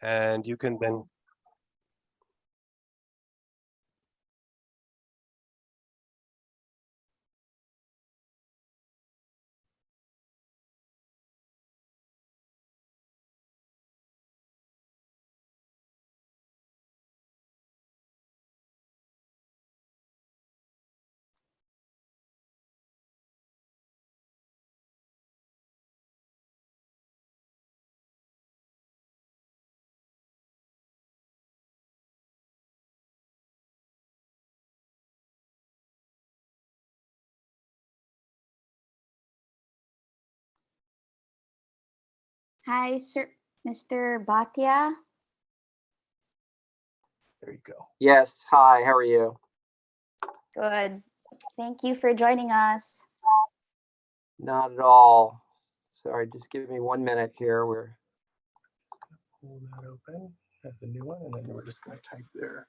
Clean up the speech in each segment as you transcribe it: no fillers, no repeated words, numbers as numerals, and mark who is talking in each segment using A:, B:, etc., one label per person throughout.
A: and you can then
B: Hi, sir, Mr. Bhatia.
A: there you go.
C: Yes, hi, how are you?
B: Good. Thank you for joining us.
C: Not at all. Sorry, just give me 1 minute here. We're
A: Pull that open as the new one, and then we're just going to type there.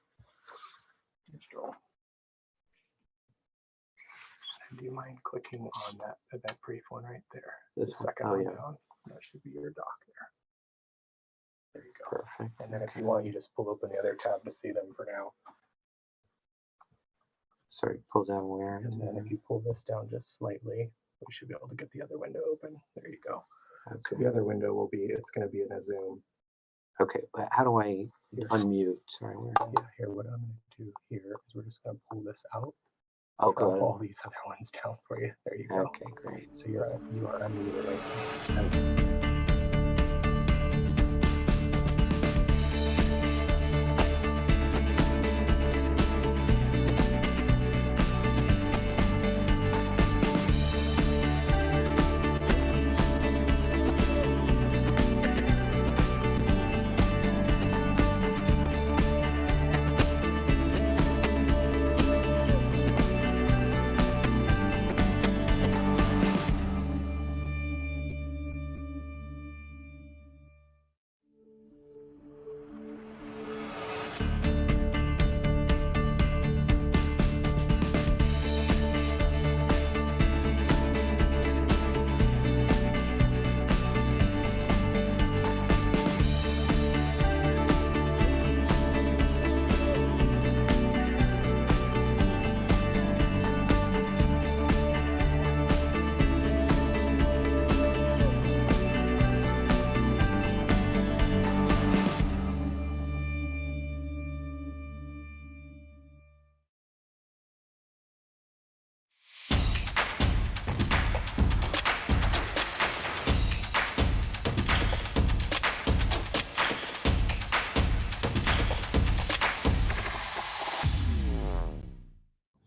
A: Digital. And do you mind clicking on that event brief one right there?
C: This
A: The
C: one?
A: second
C: Oh,
A: one
C: yeah.
A: down. That should be your doc there. There you go.
C: Perfect.
A: And then if you want, you just pull open the other tab to see them for now.
C: Sorry, pull down where?
A: And then if you pull this down just slightly, we should be able to get the other window open. There you go. So
C: Okay.
A: the other window will be, it's going to be in a Zoom.
C: Okay, but how do I unmute? Sorry, where?
A: Yeah, here, what I'm going to do here is we're just going to pull this out.
C: Oh,
A: I'll
C: good.
A: pull all these other ones down for you. There you go.
C: Okay, great.
A: So you are unmuted right now.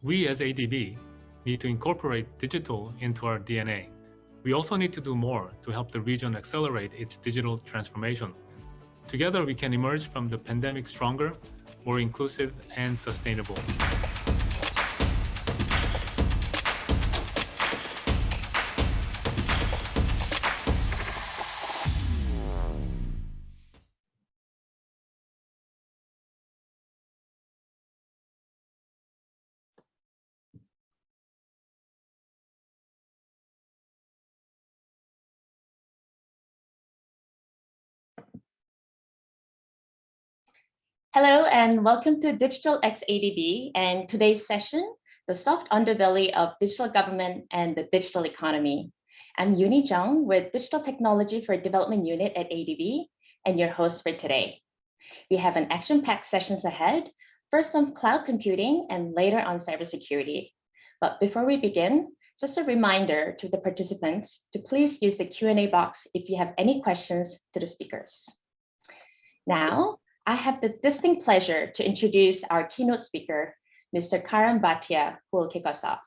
D: We as ADB need to incorporate digital into our DNA. We also need to do more to help the region accelerate its digital transformation. Together, we can emerge from the pandemic stronger, more inclusive, and sustainable.
E: Hello and welcome to DigitalXADB and today's session, the soft underbelly of digital government and the digital economy. I'm Yuni Jung with Digital Technology for Development Unit at ADB and your host for today. We have an action-packed sessions ahead, first on cloud computing and later on cybersecurity. But before we begin, just a reminder to the participants to please use the Q&A box if you have any questions to the speakers. Now, I have the distinct pleasure to introduce our keynote speaker, Mr. Karan Bhatia, who will kick us off.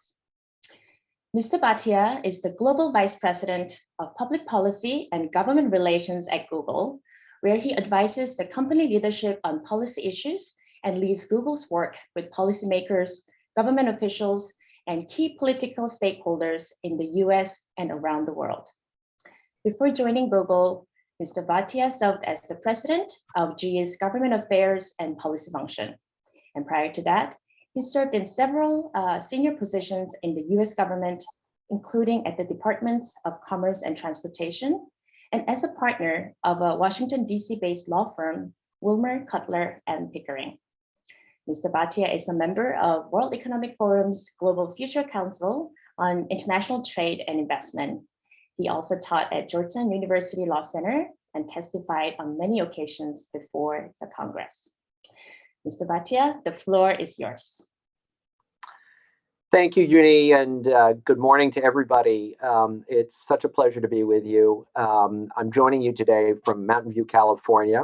E: Mr. Bhatia is the Global Vice President of Public Policy and Government Relations at Google, where he advises the company leadership on policy issues and leads Google's work with policymakers, government officials, and key political stakeholders in the US and around the world. Before joining Google, Mr. Bhatia served as the president of GE's Government Affairs and Policy Function. And prior to that, he served in several senior positions in the US government, including at the Departments of Commerce and Transportation, and as a partner of a Washington, D.C.-based law firm, Wilmer, Cutler, and Pickering. Mr. Bhatia is a member of World Economic Forum's Global Future Council on International Trade and Investment. He also taught at Georgetown University Law Center and testified on many occasions before the Congress. Mr. Bhatia, the floor is yours.
C: Thank you, Uni, and good morning to everybody. It's such a pleasure to be with you. I'm joining you today from Mountain View, California,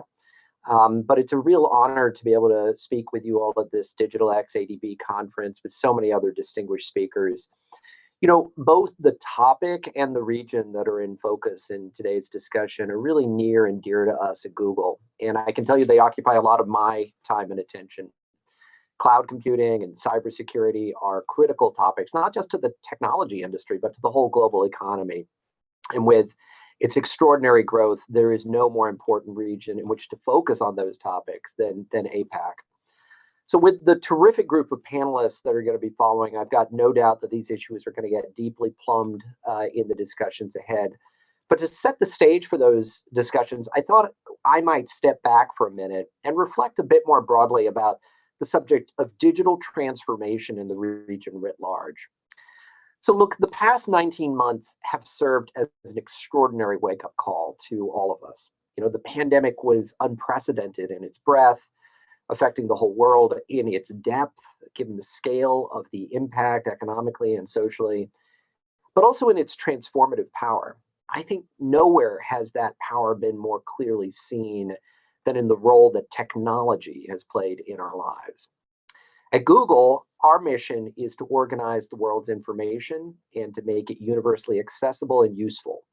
C: but it's a real honor to be able to speak with you all at this DigitalXADB conference with so many other distinguished speakers. You know, both the topic and the region that are in focus in today's discussion are really near and dear to us at Google, and I can tell you they occupy a lot of my time and attention. Cloud computing and cybersecurity are critical topics, not just to the technology industry, but to the whole global economy. And with its extraordinary growth, there is no more important region in which to focus on those topics than APAC. So with the terrific group of panelists that are going to be following, I've got no doubt that these issues are going to get deeply plumbed in the discussions ahead. But to set the stage for those discussions, I thought I might step back for a minute and reflect a bit more broadly about the subject of digital transformation in the region writ large. So look, the past 19 months have served as an extraordinary wake-up call to all of us. You know, the pandemic was unprecedented in its breadth, affecting the whole world in its depth, given the scale of the impact economically and socially, but also in its transformative power. I think nowhere has that power been more clearly seen than in the role that technology has played in our lives. At Google, our mission is to organize the world's information and to make it universally accessible and useful.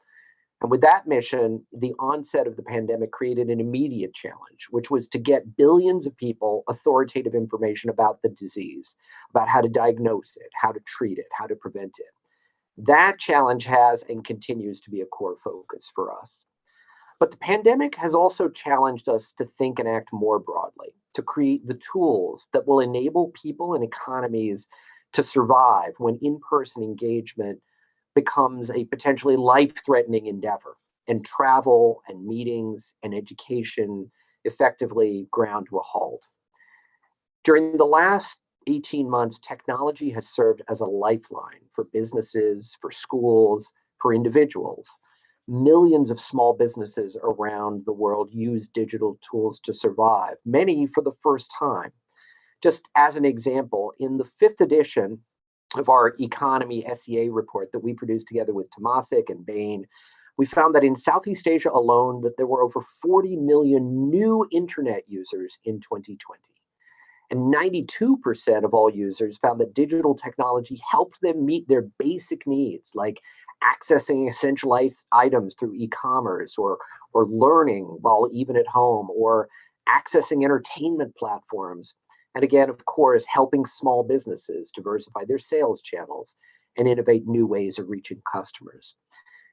C: And with that mission, the onset of the pandemic created an immediate challenge, which was to get billions of people authoritative information about the disease, about how to diagnose it, how to treat it, how to prevent it. That challenge has and continues to be a core focus for us. But the pandemic has also challenged us to think and act more broadly, to create the tools that will enable people and economies to survive when in-person engagement becomes a potentially life-threatening endeavor, and travel and meetings and education effectively ground to a halt. During the last 18 months, technology has served as a lifeline for businesses, for schools, for individuals. Millions of small businesses around the world use digital tools to survive, many for the first time. Just as an example, in the 5th edition of our economy SEA report that we produced together with Temasek and Bain, we found that in Southeast Asia alone, that there were over 40 million new internet users in 2020. And 92% of all users found that digital technology helped them meet their basic needs, like accessing essential items through e-commerce, or learning while even at home, or accessing entertainment platforms. And again, of course, helping small businesses diversify their sales channels and innovate new ways of reaching customers.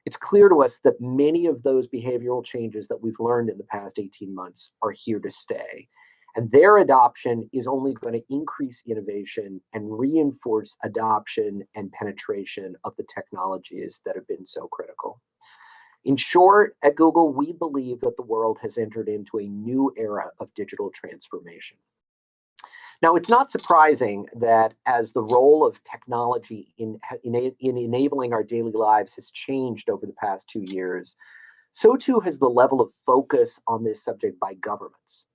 C: It's clear to us that many of those behavioral changes that we've learned in the past 18 months are here to stay. And their adoption is only going to increase innovation and reinforce adoption and penetration of the technologies that have been so critical. In short, at Google, we believe that the world has entered into a new era of digital transformation. Now, it's not surprising that as the role of technology in enabling our daily lives has changed over the past 2 years, so too has the level of focus on this subject by governments.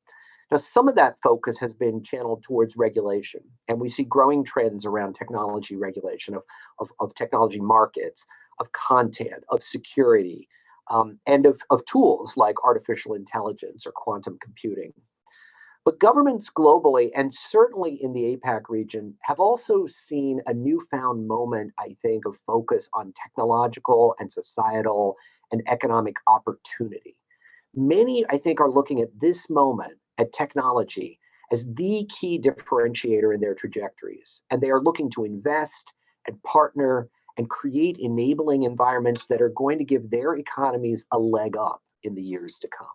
C: Now, some of that focus has been channeled towards regulation, and we see growing trends around technology regulation of technology markets, of content, of security, and of tools like artificial intelligence or quantum computing. But governments globally, and certainly in the APAC region, have also seen a newfound moment, I think, of focus on technological and societal and economic opportunity. Many, I think, are looking at this moment at technology as the key differentiator in their trajectories. And they are looking to invest and partner and create enabling environments that are going to give their economies a leg up in the years to come.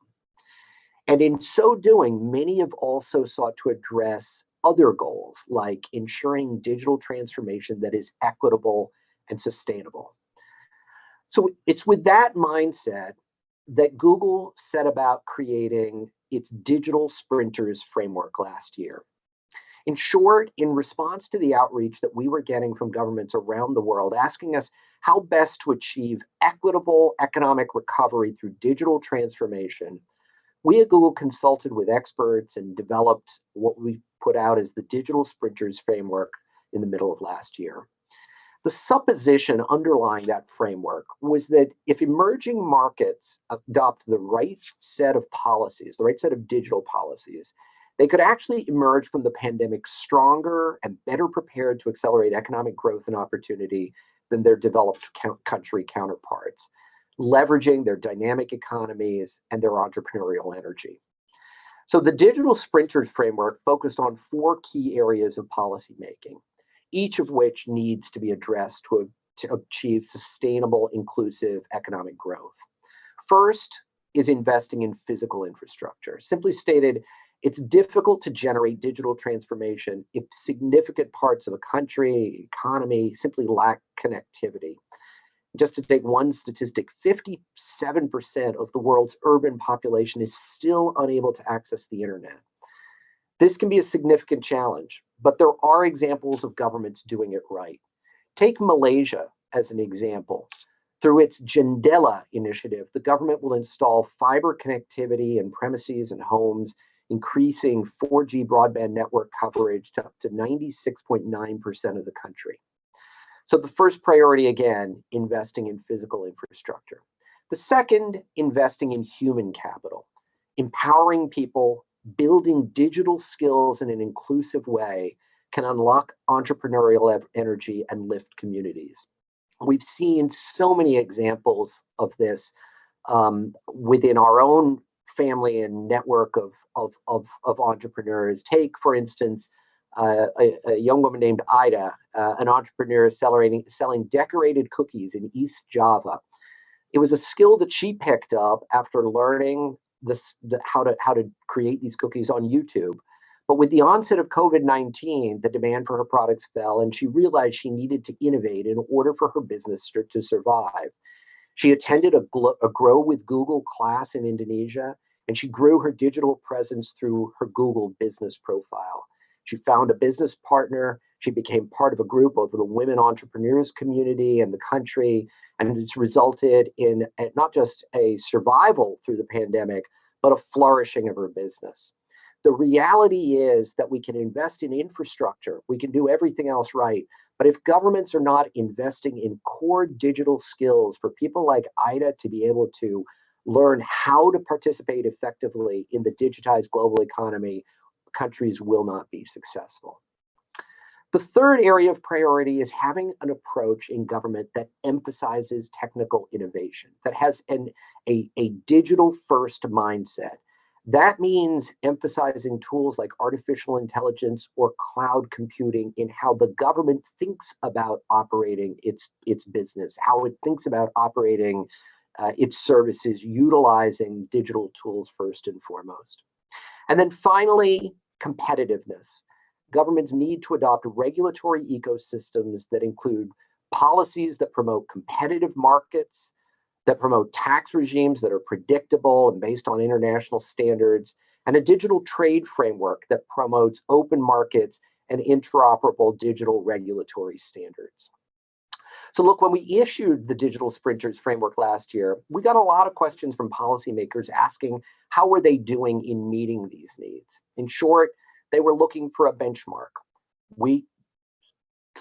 C: And in so doing, many have also sought to address other goals, like ensuring digital transformation that is equitable and sustainable. So it's with that mindset that Google set about creating its digital sprinters framework last year. In short, in response to the outreach that we were getting from governments around the world asking us how best to achieve equitable economic recovery through digital transformation, we at Google consulted with experts and developed what we put out as the Digital Sprinters Framework in the middle of last year. The supposition underlying that framework was that if emerging markets adopt the right set of policies, the right set of digital policies, they could actually emerge from the pandemic stronger and better prepared to accelerate economic growth and opportunity than their developed country counterparts, leveraging their dynamic economies and their entrepreneurial energy. So the Digital Sprinters Framework focused on 4 key areas of policymaking, each of which needs to be addressed to achieve sustainable, inclusive economic growth. First is investing in physical infrastructure. Simply stated, it's difficult to generate digital transformation if significant parts of a country, economy simply lack connectivity. Just to take one statistic, 57% of the world's urban population is still unable to access the internet. This can be a significant challenge, but there are examples of governments doing it right. Take Malaysia as an example. Through its Jendela initiative, the government will install fiber connectivity in premises and homes, increasing 4G broadband network coverage to up to 96.9% of the country. So the first priority, again, investing in physical infrastructure. The second, investing in human capital, empowering people, building digital skills in an inclusive way can unlock entrepreneurial energy and lift communities. We've seen so many examples of this within our own family and network of entrepreneurs. Take, for instance, a young woman named Ida, an entrepreneur selling decorated cookies in East Java. It was a skill that she picked up after learning how to create these cookies on YouTube. But with the onset of COVID-19, the demand for her products fell, and she realized she needed to innovate in order for her business to survive. She attended a Grow with Google class in Indonesia, and she grew her digital presence through her Google business profile. She found a business partner. She became part of a group of the women entrepreneurs community in the country, and it's resulted in not just a survival through the pandemic, but a flourishing of her business. The reality is that we can invest in infrastructure. We can do everything else right. But if governments are not investing in core digital skills for people like Ida to be able to learn how to participate effectively in the digitized global economy, countries will not be successful. The third area of priority is having an approach in government that emphasizes technical innovation, that has a digital-first mindset. That means emphasizing tools like artificial intelligence or cloud computing in how the government thinks about operating its business, how it thinks about operating its services, utilizing digital tools first and foremost. And then finally, competitiveness. Governments need to adopt regulatory ecosystems that include policies that promote competitive markets, that promote tax regimes that are predictable and based on international standards, and a digital trade framework that promotes open markets and interoperable digital regulatory standards. So look, when we issued the Digital Sprinters Framework last year, we got a lot of questions from policymakers asking how were they doing in meeting these needs. In short, they were looking for a benchmark. We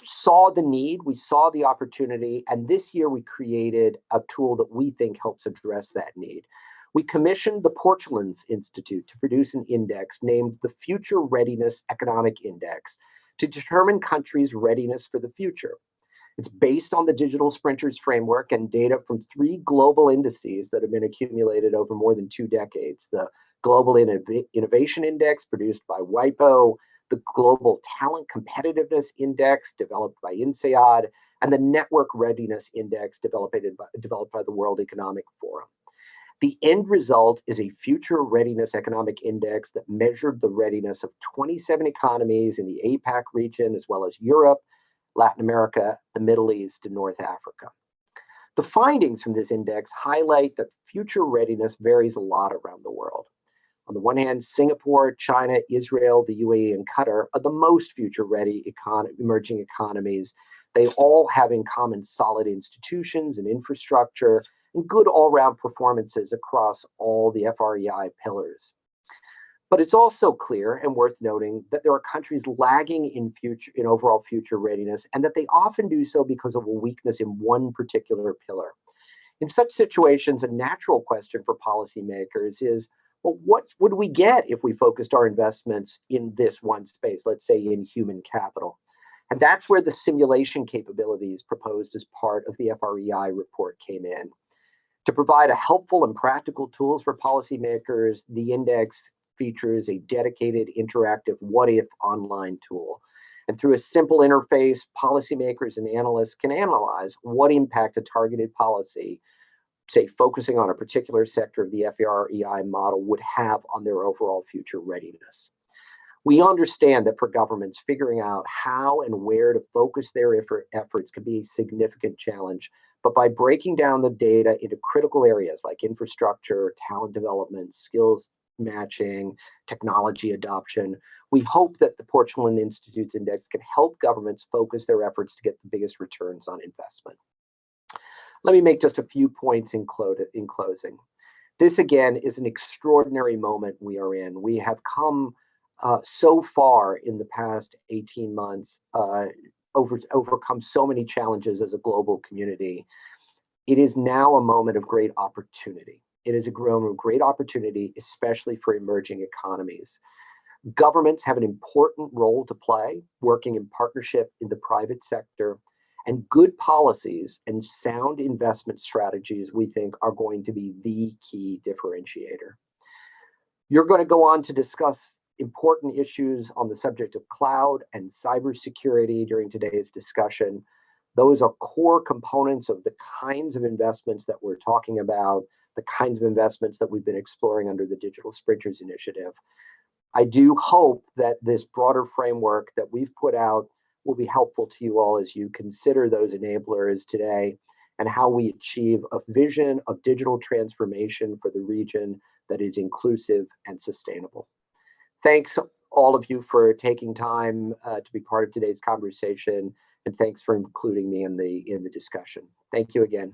C: saw the need, we saw the opportunity, and this year we created a tool that we think helps address that need. We commissioned the Portland's Institute to produce an index named the Future Readiness Economic Index to determine countries' readiness for the future. It's based on the Digital Sprinters Framework and data from 3 global indices that have been accumulated over more than 2 decades. The Global Innovation Index produced by WIPO, the Global Talent Competitiveness Index developed by INSEAD, and the Network Readiness Index developed by the World Economic Forum. The end result is a Future Readiness Economic Index that measured the readiness of 27 economies in the APAC region, as well as Europe, Latin America, the Middle East, and North Africa. The findings from this index highlight that future readiness varies a lot around the world. On the one hand, Singapore, China, Israel, the UAE, and Qatar are the most future-ready emerging economies. They all have in common solid institutions and infrastructure and good all-round performances across all the FREI pillars. But it's also clear and worth noting that there are countries lagging in overall future readiness, and that they often do so because of a weakness in one particular pillar. In such situations, a natural question for policymakers is, well, what would we get if we focused our investments in this one space, let's say in human capital? And that's where the simulation capabilities proposed as part of the FREI report came in. To provide a helpful and practical tools for policymakers, the index features a dedicated interactive what-if online tool. And through a simple interface, policymakers and analysts can analyze what impact a targeted policy, say focusing on a particular sector of the FREI model, would have on their overall future readiness. We understand that for governments, figuring out how and where to focus their efforts can be a significant challenge. But by breaking down the data into critical areas like infrastructure, talent development, skills matching, technology adoption, we hope that the Portland Institute's index can help governments focus their efforts to get the biggest returns on investment. Let me make just a few points in closing. This, again, is an extraordinary moment we are in. We have come so far in the past 18 months, overcome so many challenges as a global community. It is now a moment of great opportunity. It is a great opportunity, especially for emerging economies. Governments have an important role to play, working in partnership in the private sector, and good policies and sound investment strategies, we think, are going to be the key differentiator. You're going to go on to discuss important issues on the subject of cloud and cybersecurity during today's discussion. Those are core components of the kinds of investments that we're talking about, the kinds of investments that we've been exploring under the Digital Sprinters Initiative. I do hope that this broader framework that we've put out will be helpful to you all as you consider those enablers today and how we achieve a vision of digital transformation for the region that is inclusive and sustainable. Thanks all of you for taking time to be part of today's conversation, and thanks for including me in the discussion. Thank you again.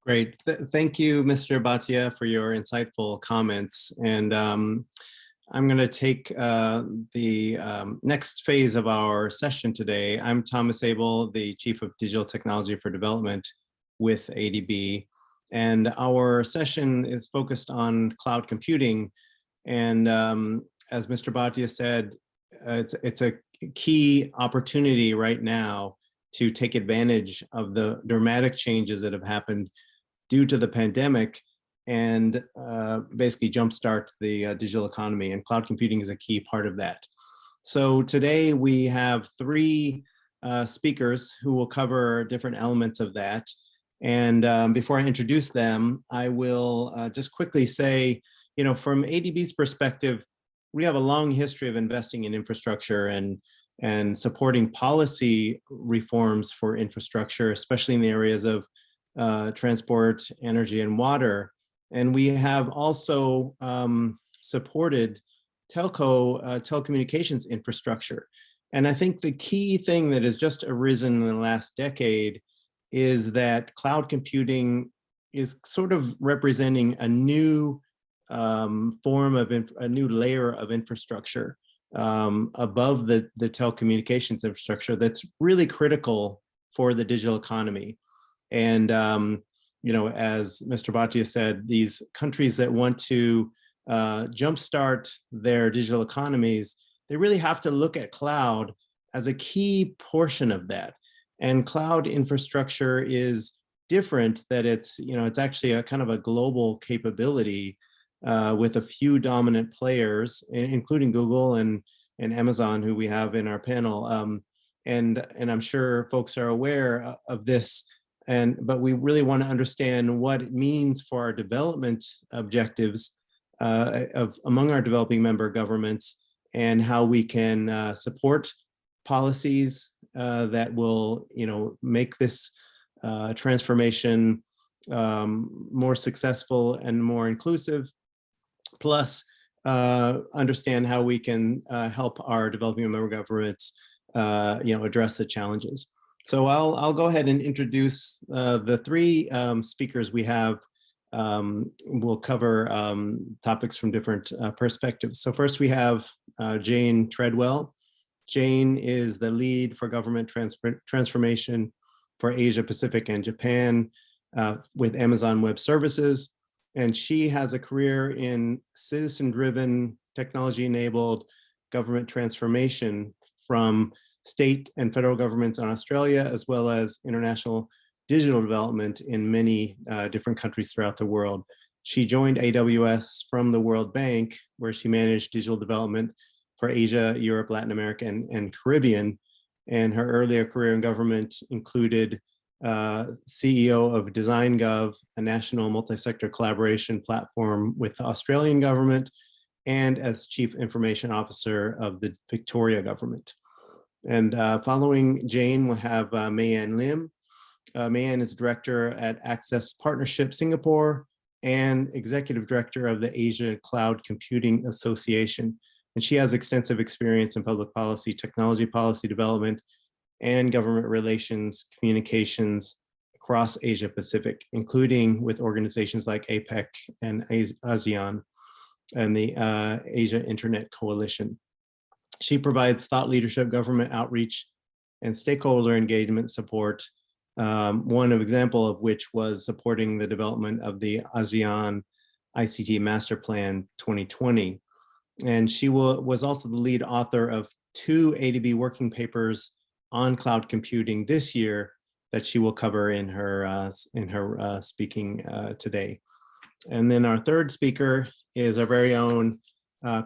F: Great. Thank you, Mr. Bhatia, for your insightful comments. And I'm going to take the next phase of our session today. I'm Thomas Abel, the Chief of Digital Technology for Development with ADB. And our session is focused on cloud computing. And as Mr. Bhatia said, it's a key opportunity right now to take advantage of the dramatic changes that have happened due to the pandemic and basically jumpstart the digital economy, and cloud computing is a key part of that. So today we have three speakers who will cover different elements of that. And before I introduce them, I will just quickly say, you know, from ADB's perspective, we have a long history of investing in infrastructure and supporting policy reforms for infrastructure, especially in the areas of transport, energy, and water. And we have also supported telecommunications infrastructure. And I think the key thing that has just arisen in the last decade is that cloud computing is sort of representing a new form of a new layer of infrastructure above the telecommunications infrastructure that's really critical for the digital economy. And you know, as Mr. Bhatia said, these countries that want to jumpstart their digital economies, they really have to look at cloud as a key portion of that. And cloud infrastructure is different, that it's, you know, it's actually a kind of a global capability with a few dominant players, including Google and Amazon, who we have in our panel. And I'm sure folks are aware of this But we really want to understand what it means for our development objectives among our developing member governments, and how we can support policies that will, make this transformation more successful and more inclusive. Plus, understand how we can help our developing member governments, address the challenges. So I'll go ahead and introduce the three speakers we have. We'll cover topics from different perspectives. So first we have Jane Treadwell. Jane is the lead for government transformation for Asia Pacific and Japan with Amazon Web Services. And she has a career in citizen-driven, technology-enabled government transformation from state and federal governments in Australia, as well as international digital development in many different countries throughout the world. She joined AWS from the World Bank, where she managed digital development for Asia, Europe, Latin America, and Caribbean. And her earlier career in government included CEO of DesignGov, a national multi-sector collaboration platform with the Australian government, and as Chief Information Officer of the Victoria government. And following Jane, we'll have Mayan Lim. Mayan is Director at Access Partnership Singapore and Executive Director of the Asia Cloud Computing Association. And she has extensive experience in public policy, technology policy development, and government relations, communications across Asia Pacific, including with organizations like APEC and ASEAN and the Asia Internet Coalition. She provides thought leadership, government outreach, and stakeholder engagement support. One example of which was supporting the development of the ASEAN ICT Master Plan 2020. And she was also the lead author of 2 ADB working papers on cloud computing this year that she will cover in her speaking today. And then our third speaker is our very own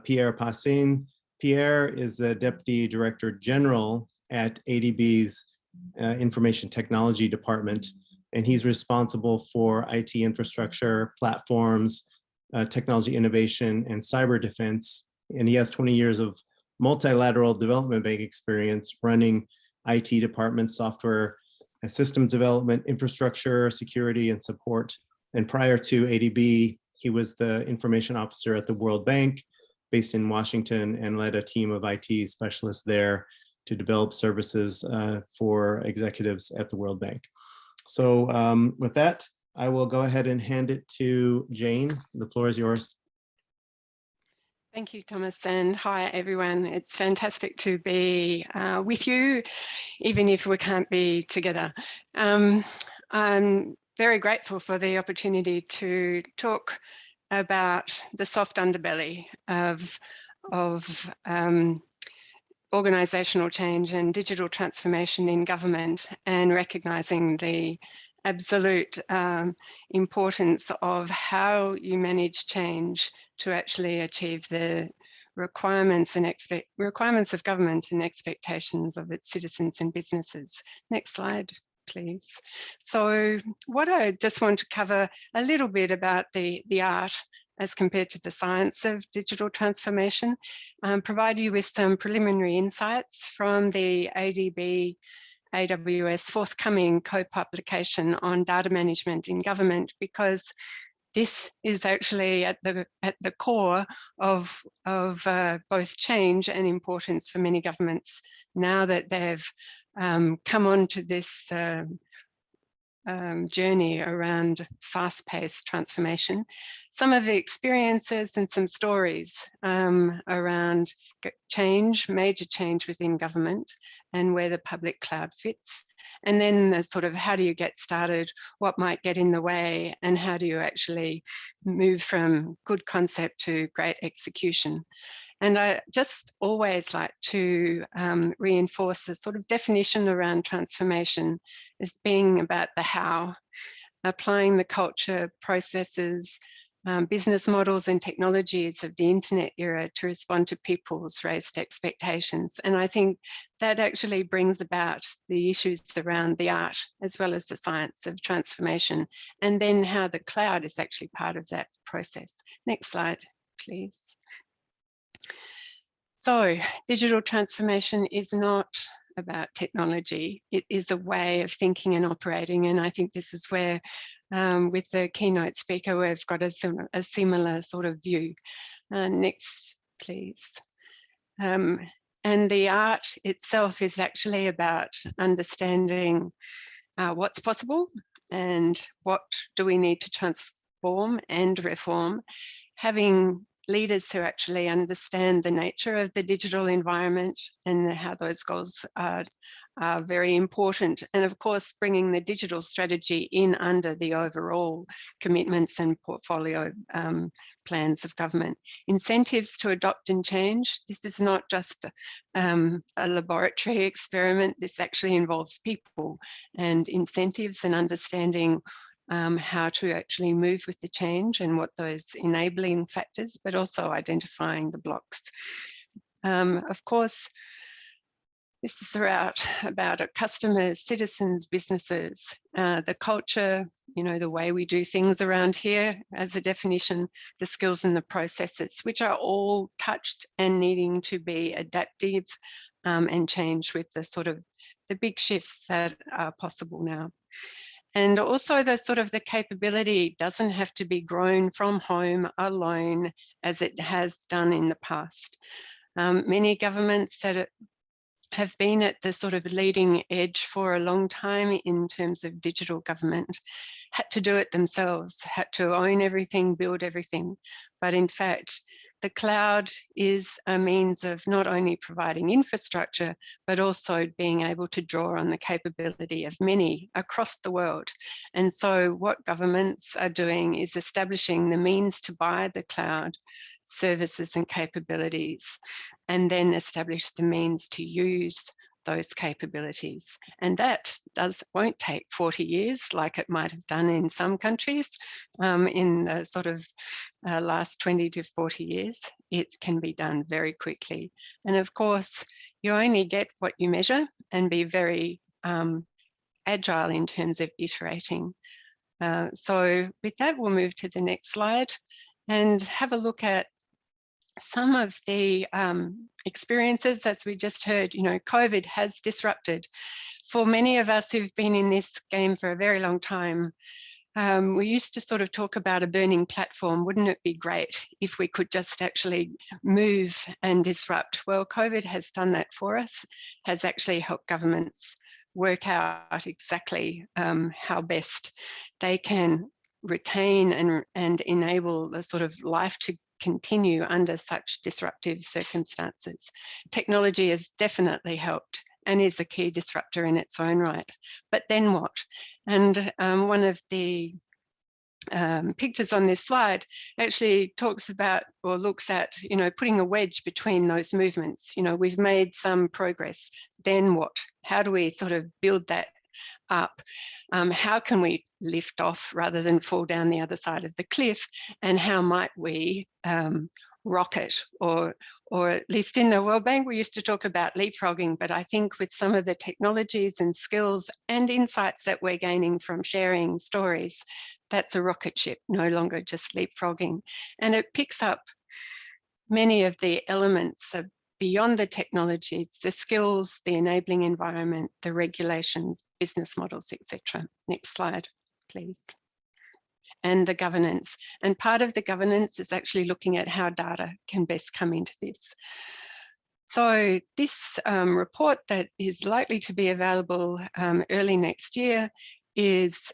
F: Pierre Passin. Pierre is the Deputy Director General at ADB's Information Technology Department, and he's responsible for IT infrastructure, platforms, technology innovation, and cyber defense. And he has 20 years of multilateral development bank experience running IT departments, software and systems development, infrastructure, security, and support. And prior to ADB, he was the information officer at the World Bank based in Washington and led a team of IT specialists there to develop services for executives at the World Bank. So with that, I will go ahead and hand it to Jane. The floor is yours.
G: Thank you, Thomas, and hi, everyone. It's fantastic to be with you, even if we can't be together. I'm very grateful for the opportunity to talk about the soft underbelly of organizational change and digital transformation in government, and recognizing the absolute importance of how you manage change to actually achieve the requirements of government and expectations of its citizens and businesses. Next slide, please. So what I just want to cover a little bit about the art as compared to the science of digital transformation, provide you with some preliminary insights from the ADB AWS forthcoming co-publication on data management in government, because this is actually at the core of both change and importance for many governments now that they've come on to this journey around fast-paced transformation. Some of the experiences and some stories around change, major change within government, and where the public cloud fits. And then the sort of how do you get started, what might get in the way, and how do you actually move from good concept to great execution. And I just always like to reinforce the sort of definition around transformation as being about the how, applying the culture, processes, business models and technologies of the internet era to respond to people's raised expectations. And I think that actually brings about the issues around the art as well as the science of transformation, and then how the cloud is actually part of that process. Next slide, please. So digital transformation is not about technology. It is a way of thinking and operating. And I think this is where, with the keynote speaker, we've got a similar sort of view. Next, please. And the art itself is actually about understanding what's possible and what do we need to transform and reform, having leaders who actually understand the nature of the digital environment and how those goals are very important. And of course, bringing the digital strategy in under the overall commitments and portfolio plans of government. Incentives to adopt and change. This is not just a laboratory experiment. This actually involves people and incentives and understanding how to actually move with the change and what those enabling factors, but also identifying the blocks. Of course, this is about customers, citizens, businesses, the culture, you know, the way we do things around here as a definition, the skills and the processes, which are all touched and needing to be adaptive and change with the sort of the big shifts that are possible now. And also the sort of the capability doesn't have to be grown from home alone as it has done in the past. Many governments that have been at the sort of leading edge for a long time in terms of digital government had to do it themselves, had to own everything, build everything. But in fact, the cloud is a means of not only providing infrastructure, but also being able to draw on the capability of many across the world. And so what governments are doing is establishing the means to buy the cloud services and capabilities, and then establish the means to use those capabilities. And that won't take 40 years like it might have done in some countries in the sort of last 20 to 40 years. It can be done very quickly. And of course, you only get what you measure, and be very agile in terms of iterating. So with that, we'll move to the next slide and have a look at some of the experiences. As we just heard, you know, COVID has disrupted. For many of us who've been in this game for a very long time, we used to sort of talk about a burning platform. Wouldn't it be great if we could just actually move and disrupt? Well, COVID has done that for us, has actually helped governments work out exactly how best they can retain and enable the sort of life to continue under such disruptive circumstances. Technology has definitely helped and is a key disruptor in its own right. But then what? And one of the pictures on this slide actually talks about or looks at, you know, putting a wedge between those movements. You know, we've made some progress. Then what? How do we sort of build that up? How can we lift off rather than fall down the other side of the cliff? And how might we rocket, or at least in the World Bank, we used to talk about leapfrogging, but I think with some of the technologies and skills and insights that we're gaining from sharing stories, that's a rocket ship, no longer just leapfrogging. And it picks up many of the elements of beyond the technologies, the skills, the enabling environment, the regulations, business models, etc. Next slide, please. And the governance. And part of the governance is actually looking at how data can best come into this. So this report that is likely to be available early next year is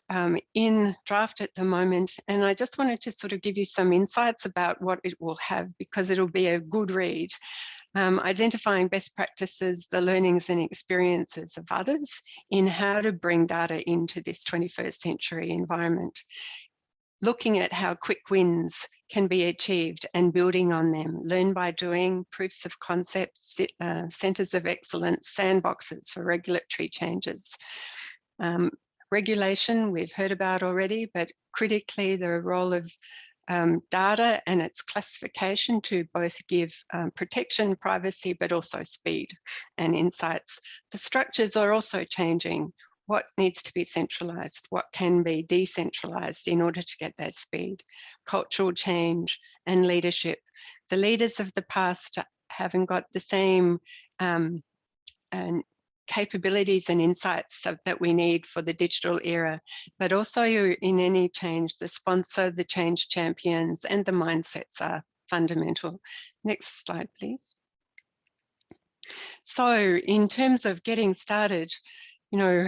G: in draft at the moment. And I just wanted to sort of give you some insights about what it will have, because it'll be a good read. Identifying best practices, the learnings and experiences of others in how to bring data into this 21st century environment. Looking at how quick wins can be achieved and building on them, learn by doing, proofs of concepts, centers of excellence, sandboxes for regulatory changes. Regulation we've heard about already, but critically the role of data and its classification to both give protection, privacy, but also speed and insights. The structures are also changing. What needs to be centralized? What can be decentralized in order to get that speed? Cultural change and leadership. The leaders of the past haven't got the same capabilities and insights that we need for the digital era, but also in any change, the sponsor, the change champions, and the mindsets are fundamental. Next slide, please. So in terms of getting started, you know,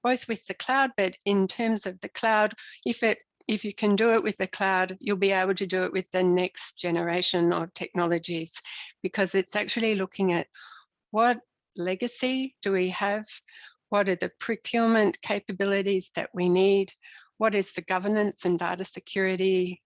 G: both with the cloud, but in terms of the cloud, if you can do it with the cloud, you'll be able to do it with the next generation of technologies, because it's actually looking at what legacy do we have? What are the procurement capabilities that we need? What is the governance and data security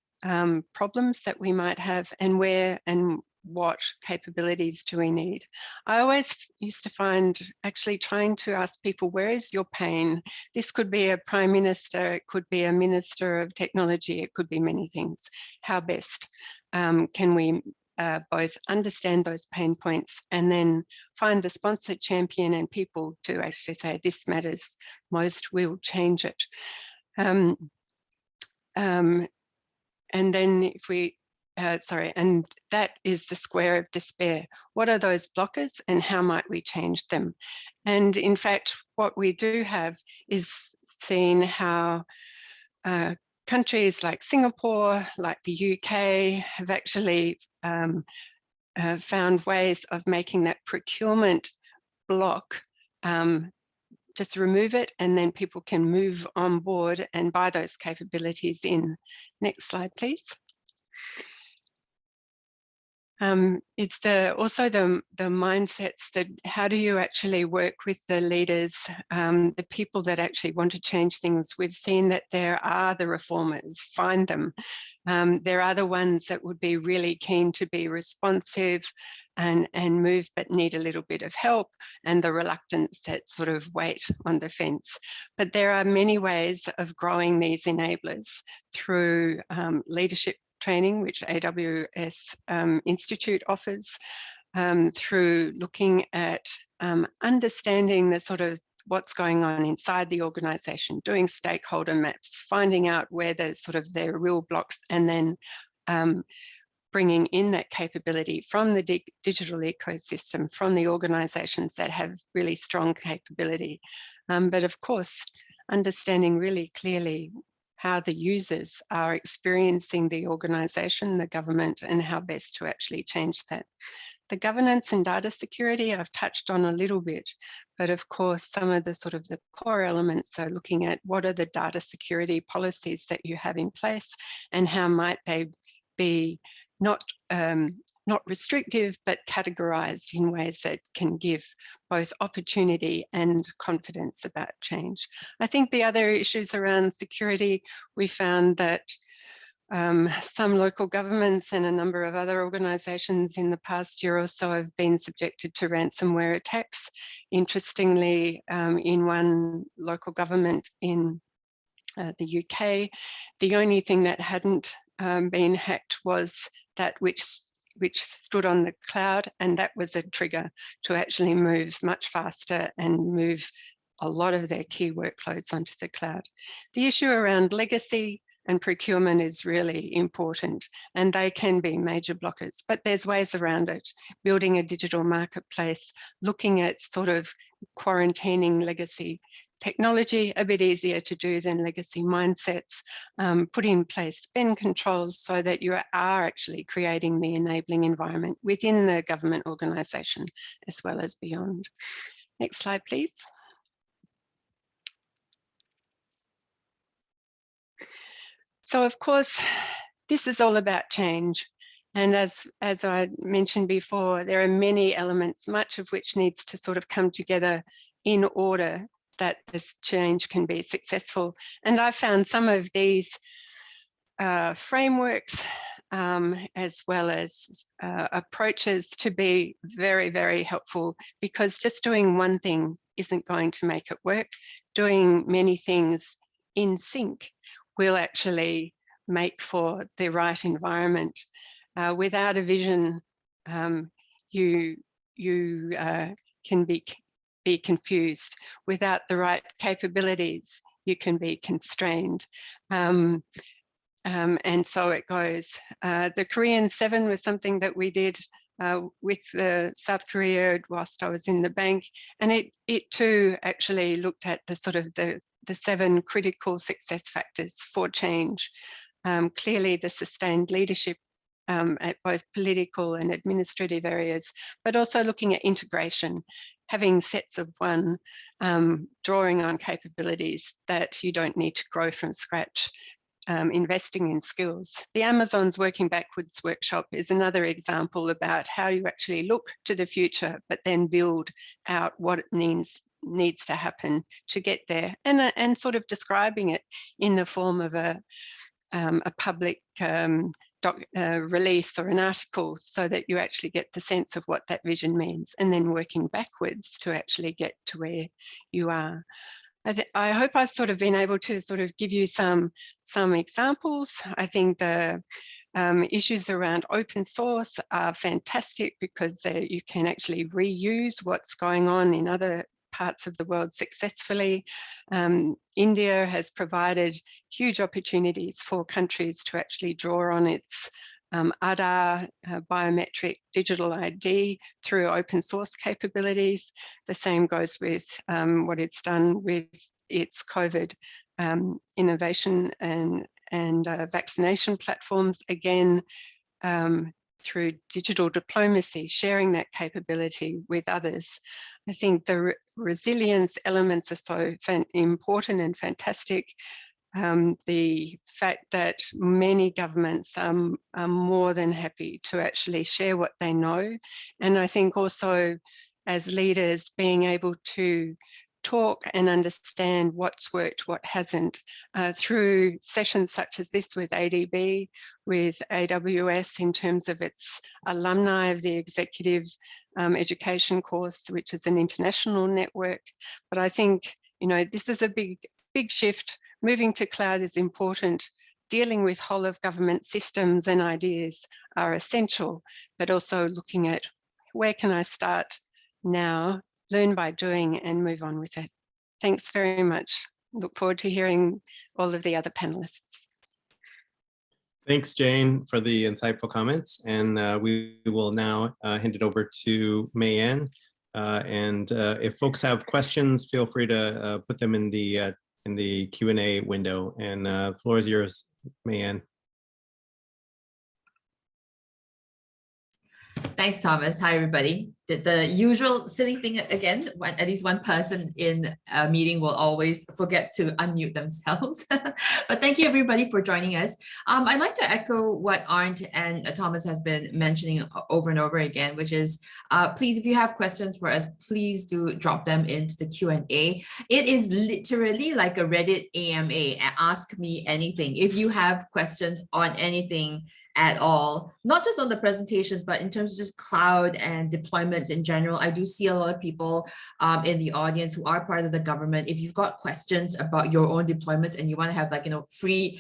G: problems that we might have, and where and what capabilities do we need? I always used to find actually trying to ask people, where is your pain? This could be a prime minister, it could be a minister of technology, it could be many things. How best can we both understand those pain points and then find the sponsored champion and people to actually say, this matters most, we'll change it. And then if we, and that is the square of despair. What are those blockers and how might we change them? And in fact, what we do have is seen how countries like Singapore, like the UK, have actually found ways of making that procurement block, just remove it, and then people can move on board and buy those capabilities in. Next slide, please. It's also the mindsets that how do you actually work with the leaders, the people that actually want to change things. We've seen that there are the reformers, find them. There are the ones that would be really keen to be responsive and move, but need a little bit of help, and the reluctance that sort of wait on the fence. But there are many ways of growing these enablers through leadership training, which AWS Institute offers, through looking at understanding the sort of what's going on inside the organization, doing stakeholder maps, finding out where there's sort of their real blocks, and then bringing in that capability from the digital ecosystem, from the organizations that have really strong capability. But of course, understanding really clearly how the users are experiencing the organization, the government, and how best to actually change that. The governance and data security I've touched on a little bit, but of course, some of the sort of the core elements are looking at what are the data security policies that you have in place, and how might they be not restrictive, but categorized in ways that can give both opportunity and confidence about change. I think the other issues around security, we found that some local governments and a number of other organizations in the past year or so have been subjected to ransomware attacks. Interestingly, in one local government in the UK, the only thing that hadn't been hacked was that which stood on the cloud, and that was a trigger to actually move much faster and move a lot of their key workloads onto the cloud. The issue around legacy and procurement is really important, and they can be major blockers, but there's ways around it. Building a digital marketplace, looking at sort of quarantining legacy technology, a bit easier to do than legacy mindsets, put in place spend controls so that you are actually creating the enabling environment within the government organization as well as beyond. Next slide, please. So of course, this is all about change. And as I mentioned before, there are many elements, much of which needs to sort of come together in order that this change can be successful. And I found some of these frameworks as well as approaches to be very, very helpful, because just doing one thing isn't going to make it work. Doing many things in sync will actually make for the right environment. Without a vision, you can be confused. Without the right capabilities, you can be constrained. And so it goes. The Korean 7 was something that we did with South Korea whilst I was in the bank, and it too actually looked at the sort of the 7 critical success factors for change. Clearly the sustained leadership at both political and administrative areas, but also looking at integration, having sets of one, drawing on capabilities that you don't need to grow from scratch. Investing in skills. The Amazon's Working Backwards workshop is another example about how you actually look to the future, but then build out what it needs to happen to get there, and sort of describing it in the form of a public release or an article, so that you actually get the sense of what that vision means, and then working backwards to actually get to where you are. I hope I've sort of been able to sort of give you some examples. I think the issues around open source are fantastic because you can actually reuse what's going on in other parts of the world successfully. India has provided huge opportunities for countries to actually draw on its Aadhaar biometric digital ID through open source capabilities. The same goes with what it's done with its COVID innovation and vaccination platforms, again, through digital diplomacy, sharing that capability with others. I think the resilience elements are so important and fantastic. The fact that many governments are more than happy to actually share what they know. And I think also as leaders being able to talk and understand what's worked, what hasn't, through sessions such as this with ADB, with AWS in terms of its alumni of the executive education course, which is an international network. But I think, you know, this is a big shift. Moving to cloud is important. Dealing with whole of government systems and ideas are essential, but also looking at where can I start now, learn by doing and move on with it. Thanks very much. Look forward to hearing all of the other panelists.
F: Thanks, Jane, for the insightful comments. And we will now hand it over to Mayanne. And if folks have questions, feel free to put them in the Q&A window, and the floor is yours, Mayanne.
H: Thanks, Thomas. Hi, everybody. The usual silly thing again, at least one person in a meeting will always forget to unmute themselves. But thank you, everybody, for joining us. I'd like to echo what Arndt and Thomas has been mentioning over and over again, which is, please, if you have questions for us, please do drop them into the Q&A. It is literally like a Reddit AMA, ask me anything. If you have questions on anything at all, not just on the presentations, but in terms of just cloud and deployments in general. I do see a lot of people in the audience who are part of the government. If you've got questions about your own deployments and you want to have, like, you know, free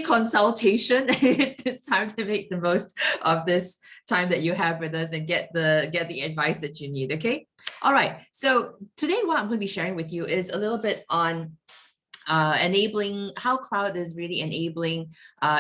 H: consultation, it's time to make the most of this time that you have with us and get the advice that you need. Okay. All right. So today what I'm going to be sharing with you is a little bit on enabling how cloud is really enabling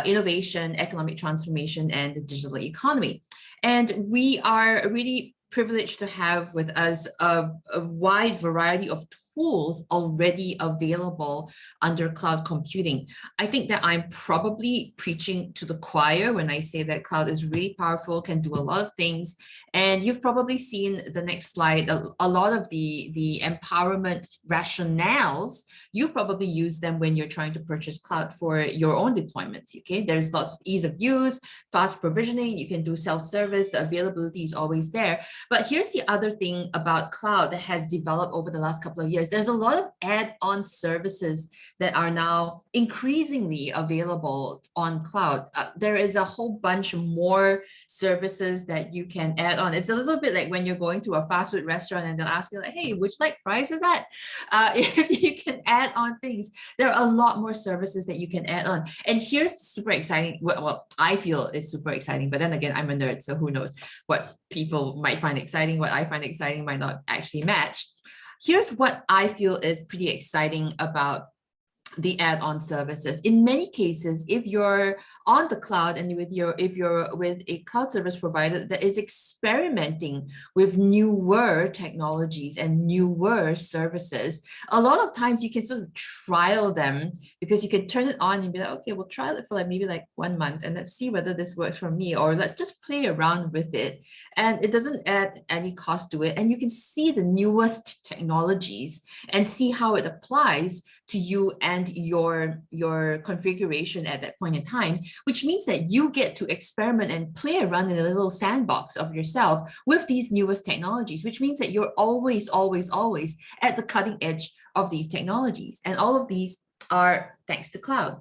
H: innovation, economic transformation, and the digital economy. And we are really privileged to have with us a wide variety of tools already available under cloud computing. I think that I'm probably preaching to the choir when I say that cloud is really powerful, can do a lot of things. And you've probably seen the next slide, a lot of the empowerment rationales, you've probably used them when you're trying to purchase cloud for your own deployments, okay? There's lots of ease of use, fast provisioning, you can do self-service, the availability is always there. But here's the other thing about cloud that has developed over the last couple of years. is there's a lot of add-on services that are now increasingly available on cloud. There is a whole bunch more services that you can add on. It's a little bit like when you're going to a fast food restaurant and they'll ask you like, hey, would you like fries with that? You can add on things. There are a lot more services that you can add on. And here's super exciting. Well, I feel is super exciting, but then again, I'm a nerd, so who knows what people might find exciting, what I find exciting might not actually match. Here's what I feel is pretty exciting about the add-on services. In many cases, if you're on the cloud and if you're with a cloud service provider that is experimenting with newer technologies and newer services, a lot of times you can sort of trial them because you can turn it on and be like, okay, we'll trial it for like maybe like 1 month and let's see whether this works for me, or let's just play around with it. And it doesn't add any cost to it. And you can see the newest technologies and see how it applies to you and your configuration at that point in time, which means that you get to experiment and play around in a little sandbox of yourself with these newest technologies, which means that you're always at the cutting edge of these technologies. And all of these are thanks to cloud.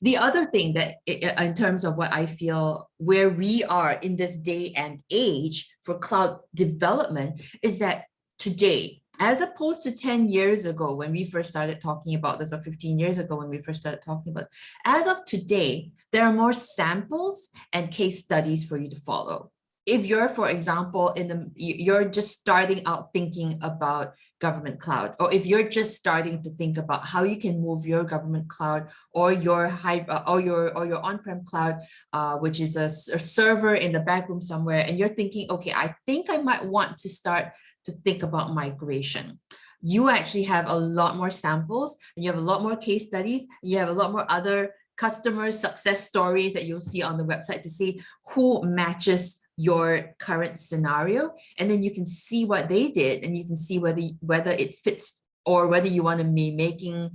H: The other thing that in terms of what I feel where we are in this day and age for cloud development is that today, as opposed to 10 years ago when we first started talking about this, or 15 years ago when we first started talking about it, as of today, there are more samples and case studies for you to follow. If you're, for example, you're just starting out thinking about government cloud, or if you're just starting to think about how you can move your government cloud or your on-prem cloud, which is a server in the back room somewhere, and you're thinking, okay, I think I might want to start to think about migration. You actually have a lot more samples, and you have a lot more case studies, you have a lot more other customer success stories that you'll see on the website to see who matches your current scenario, and then you can see what they did, and you can see whether it fits, or whether you want to be making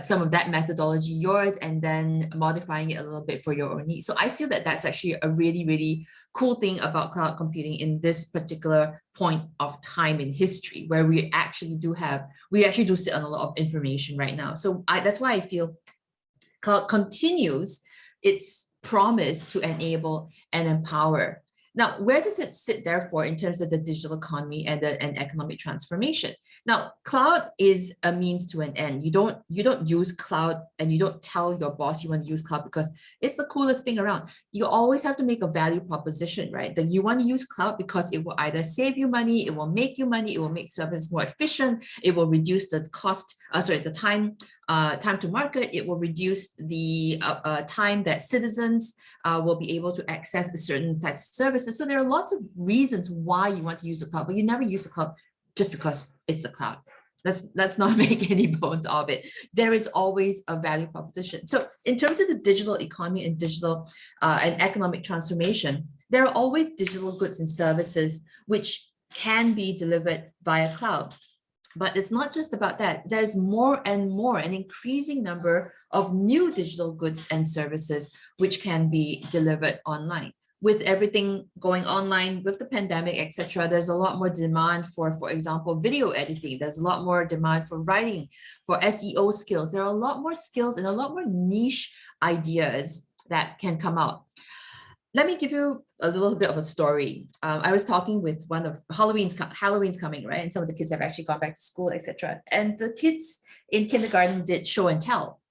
H: some of that methodology yours and then modifying it a little bit for your own needs. So I feel that that's actually a really, really cool thing about cloud computing in this particular point of time in history, where we actually do sit on a lot of information right now. So that's why I feel cloud continues its promise to enable and empower. Now, where does it sit, therefore, in terms of the digital economy and economic transformation? Now, cloud is a means to an end. You don't use cloud, and you don't tell your boss you want to use cloud because it's the coolest thing around. You always have to make a value proposition, right? That you want to use cloud because it will either save you money, it will make you money, it will make services more efficient, it will reduce the cost, the time to market, it will reduce the time that citizens will be able to access a certain types of services. So there are lots of reasons why you want to use the cloud, but you never use the cloud just because it's a cloud. Let's not make any bones of it. There is always a value proposition. So in terms of the digital economy and digital and economic transformation, there are always digital goods and services which can be delivered via cloud. But it's not just about that. There's more and more, an increasing number of new digital goods and services which can be delivered online. With everything going online, with the pandemic, etc., there's a lot more demand for example, video editing. There's a lot more demand for writing, for SEO skills. There are a lot more skills and a lot more niche ideas that can come out. Let me give you a little bit of a story. I was talking with one of Halloween's coming, right? And some of the kids have actually gone back to school, etc. And the kids in kindergarten did show and tell.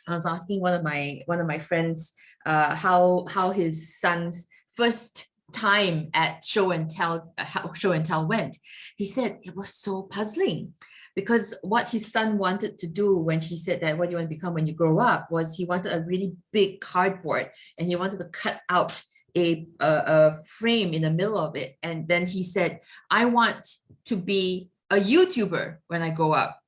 H: I was asking one of my friends how his son's first time at show and tell went. He said it was so puzzling, because what his son wanted to do when he said that, what do you want to become when you grow up, was he wanted a really big cardboard and he wanted to cut out a frame in the middle of it. And then he said, I want to be a YouTuber when I grow up.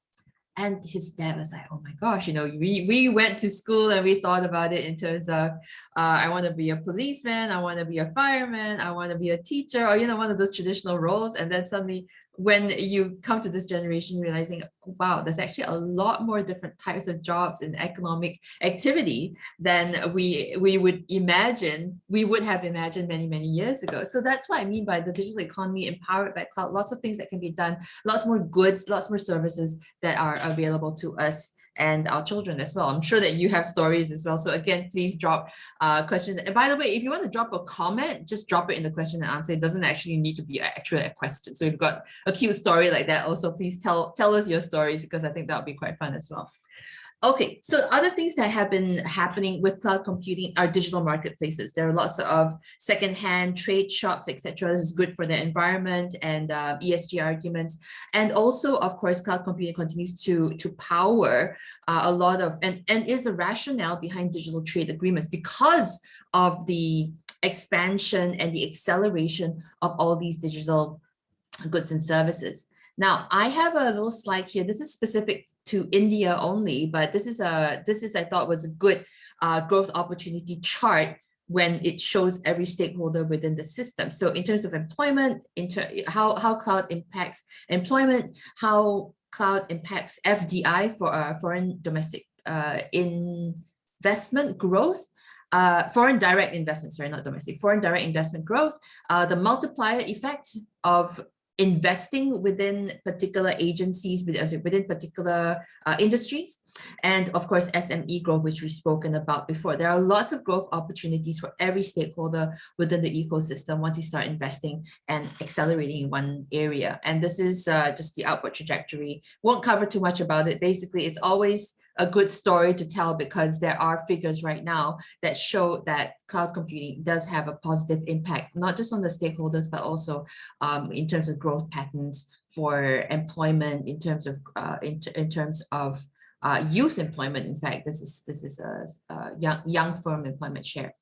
H: And his dad was like, oh my gosh, we went to school and we thought about it in terms of, I want to be a policeman, I want to be a fireman, I want to be a teacher, or, one of those traditional roles. And then suddenly when you come to this generation, realizing, wow, there's actually a lot more different types of jobs and economic activity than we would imagine, we would have imagined many, many years ago. So that's what I mean by the digital economy empowered by cloud. Lots of things that can be done, lots more goods, lots more services that are available to us and our children as well. I'm sure that you have stories as well. So again, please drop questions. And by the way, if you want to drop a comment, just drop it in the question and answer. It doesn't actually need to be actually a question. So if you've got a cute story like that, also please tell us your stories, because I think that would be quite fun as well. Okay, so other things that have been happening with cloud computing are digital marketplaces. There are lots of secondhand trade shops, etc. This is good for the environment and ESG arguments. And also, of course, cloud computing continues to power a lot of, and is the rationale behind digital trade agreements because of the expansion and the acceleration of all these digital goods and services. Now, I have a little slide here. This is specific to India only, but this is I thought was a good growth opportunity chart when it shows every stakeholder within the system. So in terms of employment, how cloud impacts employment, how cloud impacts FDI for foreign domestic investment growth, foreign direct investment, sorry, not domestic, foreign direct investment growth, the multiplier effect of investing within particular agencies, within particular industries, and of course, SME growth, which we've spoken about before. There are lots of growth opportunities for every stakeholder within the ecosystem once you start investing and accelerating in one area. And this is just the upward trajectory. Won't cover too much about it. Basically, it's always a good story to tell because there are figures right now that show that cloud computing does have a positive impact, not just on the stakeholders, but also in terms of growth patterns for employment, in terms of youth employment. In fact, this is a young firm employment share.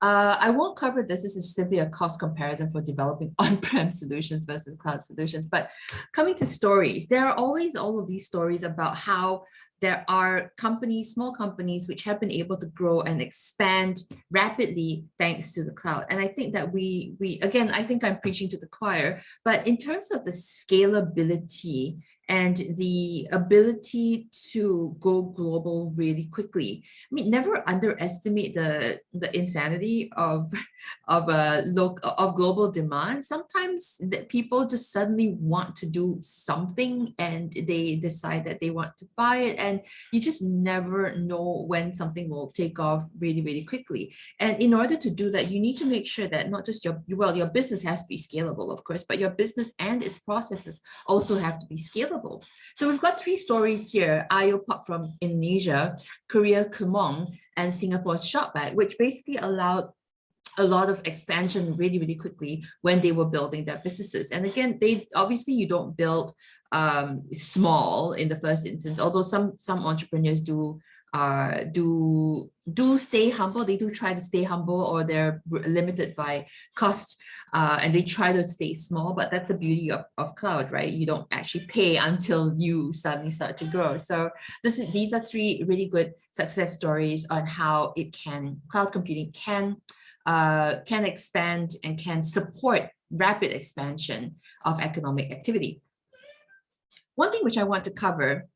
H: I won't cover this. This is simply a cost comparison for developing on-prem solutions versus cloud solutions. But coming to stories, there are always all of these stories about how there are companies, small companies, which have been able to grow and expand rapidly thanks to the cloud. And I think that we again, I think I'm preaching to the choir, but in terms of the scalability and the ability to go global really quickly. I mean, never underestimate the insanity of global demand. Sometimes people just suddenly want to do something and they decide that they want to buy it, and you just never know when something will take off really, really quickly. And in order to do that, you need to make sure that not just your business has to be scalable, of course, but your business and its processes also have to be scalable. So we've got three stories here: IOPOP from Indonesia, Korea Kumong, and Singapore's Shopback, which basically allowed a lot of expansion really, really quickly when they were building their businesses. And again, obviously you don't build small in the first instance, although some entrepreneurs do stay humble. They do try to stay humble, or they're limited by cost, and they try to stay small. But that's the beauty of cloud, right? You don't actually pay until you suddenly start to grow. So these are three really good success stories on how cloud computing can expand and can support rapid expansion of economic activity. One thing which I want to cover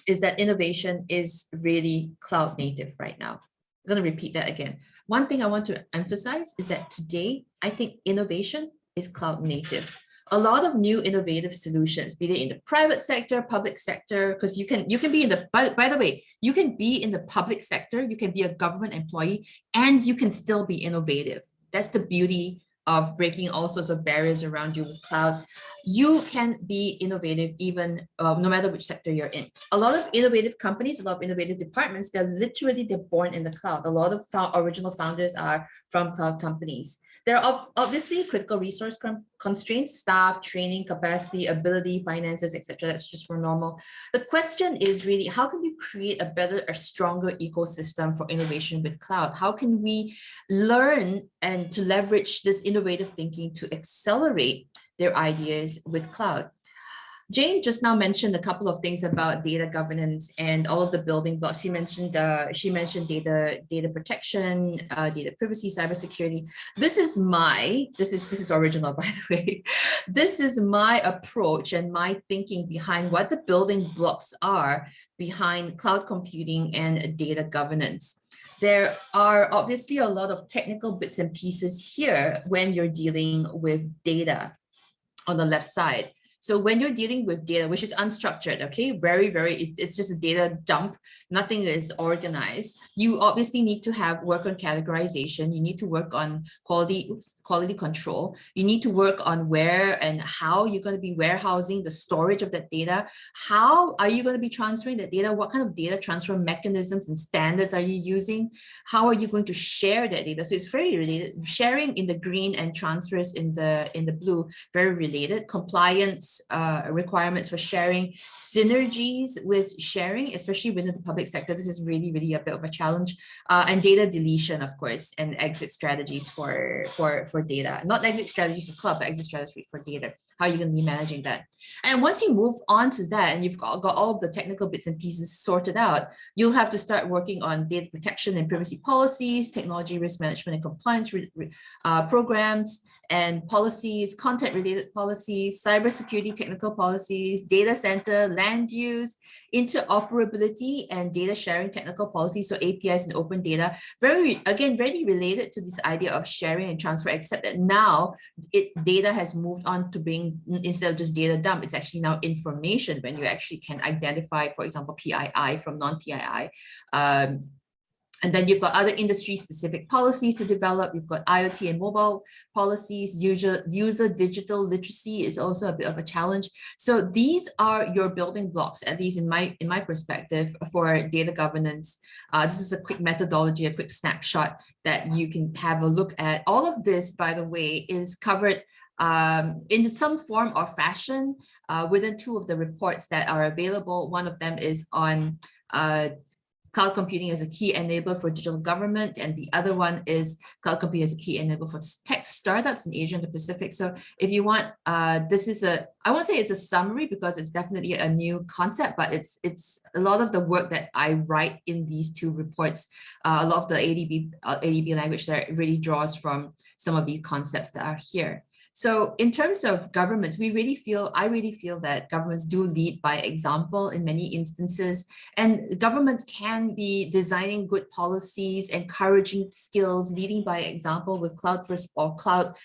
H: is that innovation is really cloud native right now. I'm going to repeat that again. One thing I want to emphasize is that today, I think innovation is cloud native. A lot of new innovative solutions, be they in the private sector, public sector, because you can be in the, by the way, you can be in the public sector, you can be a government employee, and you can still be innovative. That's the beauty of breaking all sorts of barriers around you with cloud. You can be innovative even no matter which sector you're in. A lot of innovative companies, a lot of innovative departments, they're born in the cloud. A lot of original founders are from cloud companies. There are obviously critical resource constraints: staff, training, capacity, ability, finances, etc. That's just for normal. The question is really, how can we create a better, a stronger ecosystem for innovation with cloud? How can we learn and to leverage this innovative thinking to accelerate their ideas with cloud? Jane just now mentioned a couple of things about data governance and all of the building blocks. She mentioned data protection, data privacy, cybersecurity. This is original, by the way. This is my approach and my thinking behind what the building blocks are behind cloud computing and data governance. There are obviously a lot of technical bits and pieces here when you're dealing with data on the left side. So when you're dealing with data, which is unstructured, okay, it's just a data dump, nothing is organized. You obviously need to work on categorization. You need to work on quality control. You need to work on where and how you're going to be warehousing the storage of that data. How are you going to be transferring that data? What kind of data transfer mechanisms and standards are you using? How are you going to share that data? So it's very related. Sharing in the green and transfers in the blue, very related. Compliance requirements for sharing, synergies with sharing, especially within the public sector. This is really, really a bit of a challenge. And data deletion, of course, and exit strategies for data. Not exit strategies for cloud, but exit strategy for data. How are you going to be managing that? And once you move on to that and you've got all of the technical bits and pieces sorted out, you'll have to start working on data protection and privacy policies, technology risk management and compliance programs and policies, content-related policies, cybersecurity technical policies, data center, land use, interoperability, and data sharing technical policies, so APIs and open data. Very related to this idea of sharing and transfer, except that now data has moved on to being, instead of just data dump, it's actually now information when you actually can identify, for example, PII from non-PII. And then you've got other industry-specific policies to develop. You've got IoT and mobile policies. User digital literacy is also a bit of a challenge. So these are your building blocks, at least in my perspective, for data governance. This is a quick methodology, a quick snapshot that you can have a look at. All of this, by the way, is covered in some form or fashion within two of the reports that are available. One of them is on cloud computing as a key enabler for digital government, and the other one is cloud computing as a key enabler for tech startups in Asia and the Pacific. So if you want, this is I won't say it's a summary because it's definitely a new concept, but it's a lot of the work that I write in these two reports. A lot of the ADB language that really draws from some of these concepts that are here. So in terms of governments, I really feel that governments do lead by example in many instances, and governments can be designing good policies, encouraging skills, leading by example with cloud first or cloud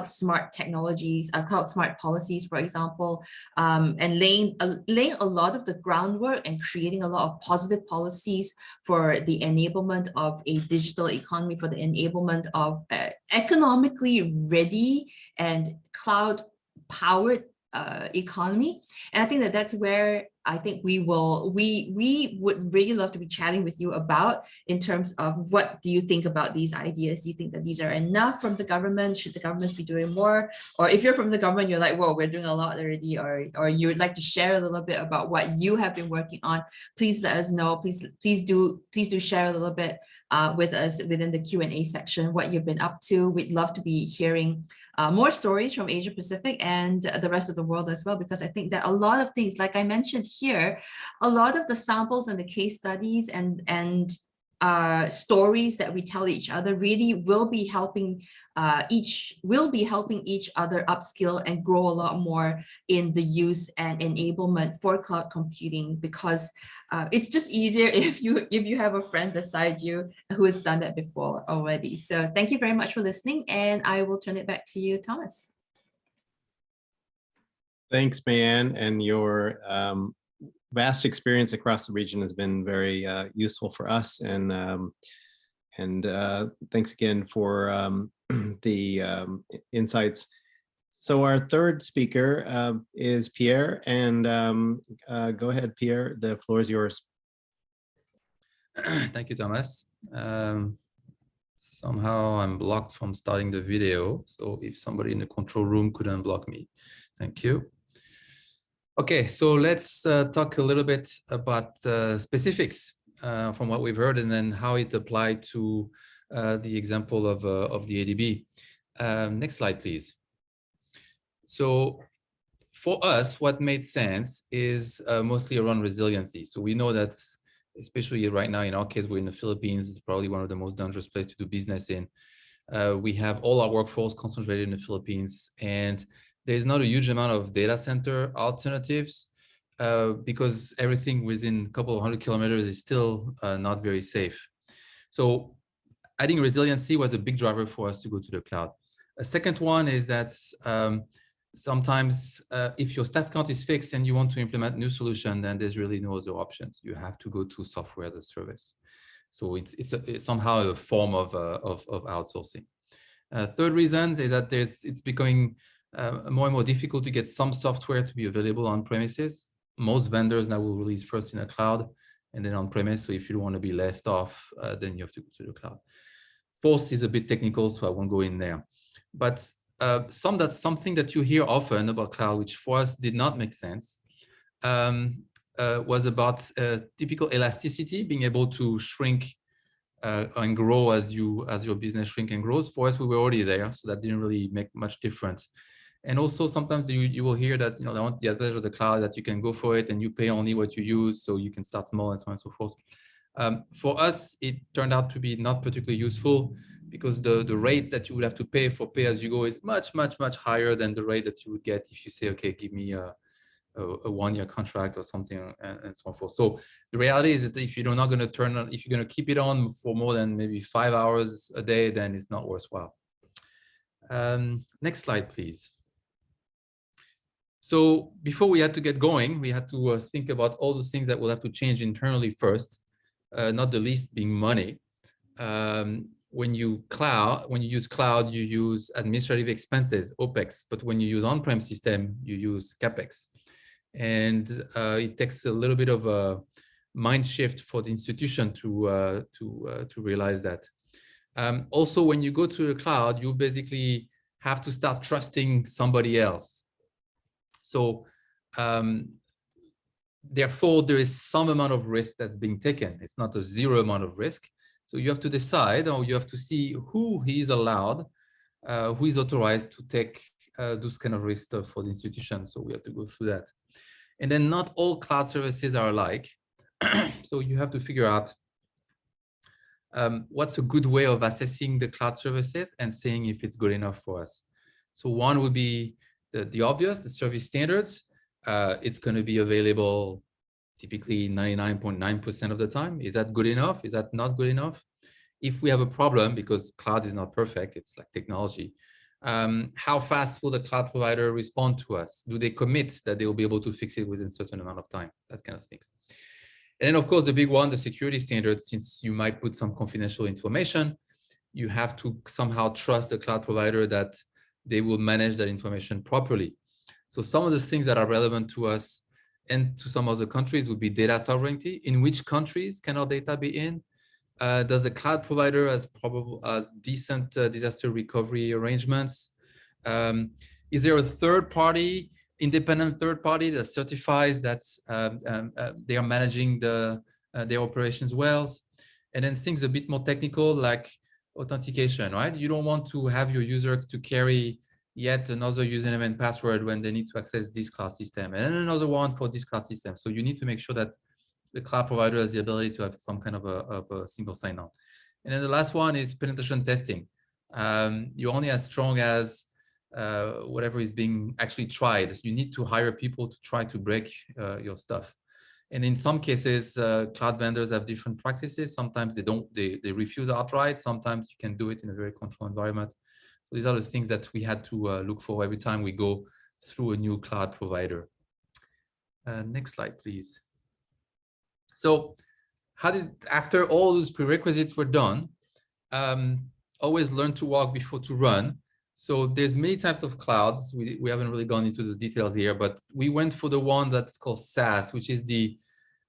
H: smart technologies, cloud smart policies, for example, and laying a lot of the groundwork and creating a lot of positive policies for the enablement of a digital economy, for the enablement of economically ready and cloud-powered economy. And I think that's where I think we would really love to be chatting with you about, in terms of what do you think about these ideas? Do you think that these are enough from the government? Should the governments be doing more? Or if you're from the government, you're like, whoa, we're doing a lot already, or you would like to share a little bit about what you have been working on, please let us know. Please do share a little bit with us within the Q&A section, what you've been up to. We'd love to be hearing more stories from Asia Pacific and the rest of the world as well, because I think that a lot of things, like I mentioned here, a lot of the samples and the case studies and stories that we tell each other really will be helping each other upskill and grow a lot more in the use and enablement for cloud computing, because it's just easier if you have a friend beside you who has done that before already. So thank you very much for listening, and I will turn it back to you, Thomas.
F: Thanks, Mayanne, and your vast experience across the region has been very useful for us, and thanks again for the insights. So our third speaker is Pierre, and go ahead, Pierre, the floor is yours.
I: Thank you, Thomas. Somehow I'm blocked from starting the video, so if somebody in the control room could unblock me. Thank you. Okay, so let's talk a little bit about specifics from what we've heard, and then how it applied to the example of the ADB. Next slide, please. So For us, what made sense is mostly around resiliency. So we know that, especially right now, in our case, we're in the Philippines. It's probably one of the most dangerous places to do business in. We have all our workforce concentrated in the Philippines, and there's not a huge amount of data center alternatives because everything within a couple of 100 kilometers is still not very safe. So adding resiliency was a big driver for us to go to the cloud. A second one is that sometimes if your staff count is fixed and you want to implement new solution, then there's really no other options. You have to go to software as a service. So it's somehow a form of outsourcing. Third reason is that it's becoming more and more difficult to get some software to be available on premises. Most vendors now will release first in the cloud and then on premise. So if you don't want to be left off, then you have to go to the cloud. Fourth is a bit technical, so I won't go in there. But something that you hear often about cloud, which for us did not make sense, was about typical elasticity, being able to shrink and grow as your business shrink and grows. For us, we were already there, so that didn't really make much difference. And also sometimes you will hear that, they want the advantage of the cloud, that you can go for it and you pay only what you use, so you can start small and so on and so forth. For us, it turned out to be not particularly useful because the rate that you would have to pay for pay-as-you-go is much, much, much higher than the rate that you would get if you say, okay, give me a one-year contract or something and so on forth. So the reality is that if you're not going to turn on, if you're going to keep it on for more than maybe 5 hours a day, then it's not worthwhile. Next slide, please. So before we had to get going, we had to think about all the things that we'll have to change internally first, not the least being money. When you use cloud, you use administrative expenses, OPEX, but when you use on-prem system, you use CAPEX. And it takes a little bit of a mind shift for the institution to realize that. Also, when you go to the cloud, you basically have to start trusting somebody else. So therefore, there is some amount of risk that's being taken. It's not a zero amount of risk. So you have to decide, or you have to see who is allowed, who is authorized to take those kind of risks for the institution. So we have to go through that. And then not all cloud services are alike. So you have to figure out what's a good way of assessing the cloud services and seeing if it's good enough for us. So one would be the obvious, the service standards. It's going to be available typically 99.9% of the time. Is that good enough? Is that not good enough? If we have a problem, because cloud is not perfect, it's like technology, how fast will the cloud provider respond to us? Do they commit that they will be able to fix it within a certain amount of time? That kind of things. And then of course, the big one, the security standards, since you might put some confidential information, you have to somehow trust the cloud provider that they will manage that information properly. So some of the things that are relevant to us and to some other countries would be data sovereignty. In which countries can our data be in? Does the cloud provider has decent disaster recovery arrangements? Is there a third party, independent third party that certifies that they are managing their operations well? And then things a bit more technical like authentication, right? You don't want to have your user to carry yet another username and password when they need to access this cloud system, and then another one for this cloud system. So you need to make sure that the cloud provider has the ability to have some kind of a single sign-on. And then the last one is penetration testing. You're only as strong as whatever is being actually tried. You need to hire people to try to break your stuff. And in some cases, cloud vendors have different practices. Sometimes they refuse outright. Sometimes you can do it in a very controlled environment. So these are the things that we had to look for every time we go through a new cloud provider. Next slide, please. So after all those prerequisites were done, always learn to walk before to run. So there's many types of clouds. We haven't really gone into those details here, but we went for the one that's called SaaS, which is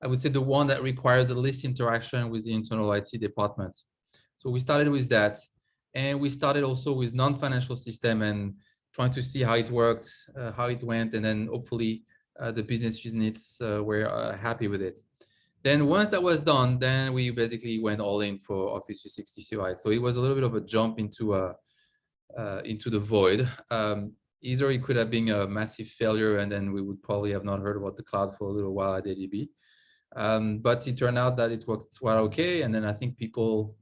I: I would say the one that requires the least interaction with the internal IT department. So we started with that. And we started also with non-financial system and trying to see how it worked, how it went, and then hopefully the business units were happy with it. Then once that was done, then we basically went all in for Office 365. So it was a little bit of a jump into the void. Either it could have been a massive failure, and then we would probably have not heard about the cloud for a little while at ADB. But it turned out that it worked quite okay. And then I think people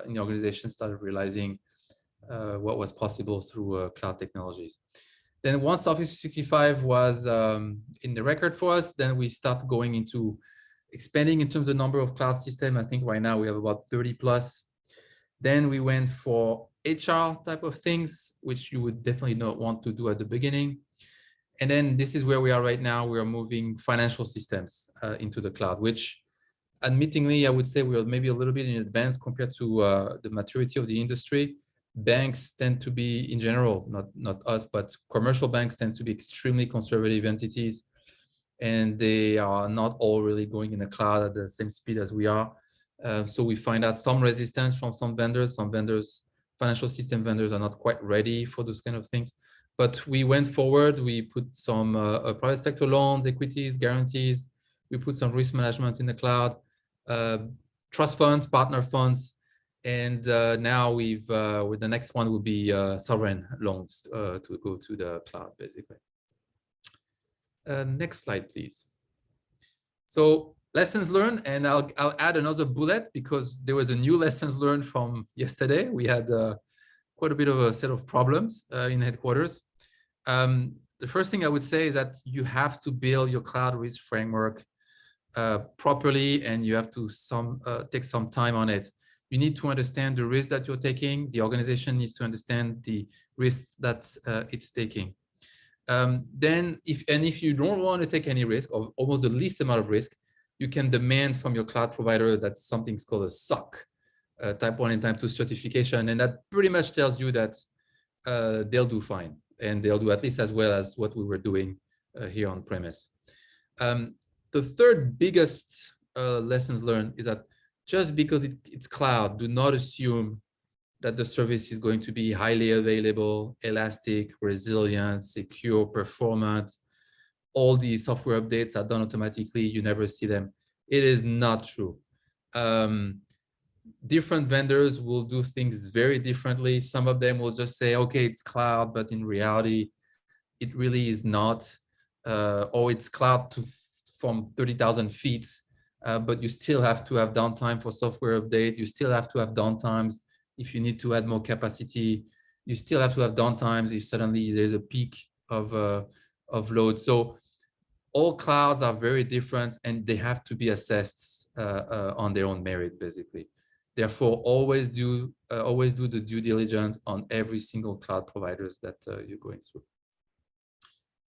I: in the organization started realizing what was possible through cloud technologies. Then once Office 365 was in the record for us, then we start going into expanding in terms of number of cloud systems. I think right now we have about 30 plus. Then we went for HR type of things, which you would definitely not want to do at the beginning. And then this is where we are right now. We are moving financial systems into the cloud, which admittingly, I would say we are maybe a little bit in advance compared to the maturity of the industry. Banks tend to be, in general, not us, but commercial banks tend to be extremely conservative entities. And they are not all really going in the cloud at the same speed as we are. So we find out some resistance from some vendors. Some vendors, financial system vendors, are not quite ready for those kind of things. But we went forward. We put some private sector loans, equities, guarantees. We put some risk management in the cloud, trust funds, partner funds, and now we've with the next one will be sovereign loans to go to the cloud, basically. Next slide, please. So lessons learned, and I'll add another bullet because there was a new lessons learned from yesterday. We had quite a bit of a set of problems in headquarters. The first thing I would say is that you have to build your cloud risk framework properly, and you have to take some time on it. You need to understand the risk that you're taking. The organization needs to understand the risk that it's taking. Then if you don't want to take any risk, or almost the least amount of risk, you can demand from your cloud provider that something's called a SOC, type 1 and type 2 certification. And that pretty much tells you that they'll do fine, and they'll do at least as well as what we were doing here on premise. The third biggest lessons learned is that just because it's cloud, do not assume that the service is going to be highly available, elastic, resilient, secure, performant. All the software updates are done automatically. You never see them. It is not true. Different vendors will do things very differently. Some of them will just say, okay, it's cloud, but in reality, it really is not. Or it's cloud from 30,000 feet, but you still have to have downtime for software update. You still have to have downtimes if you need to add more capacity. You still have to have downtimes if suddenly there's a peak of load. So all clouds are very different, and they have to be assessed on their own merit, basically. Therefore, always do the due diligence on every single cloud providers that you're going through.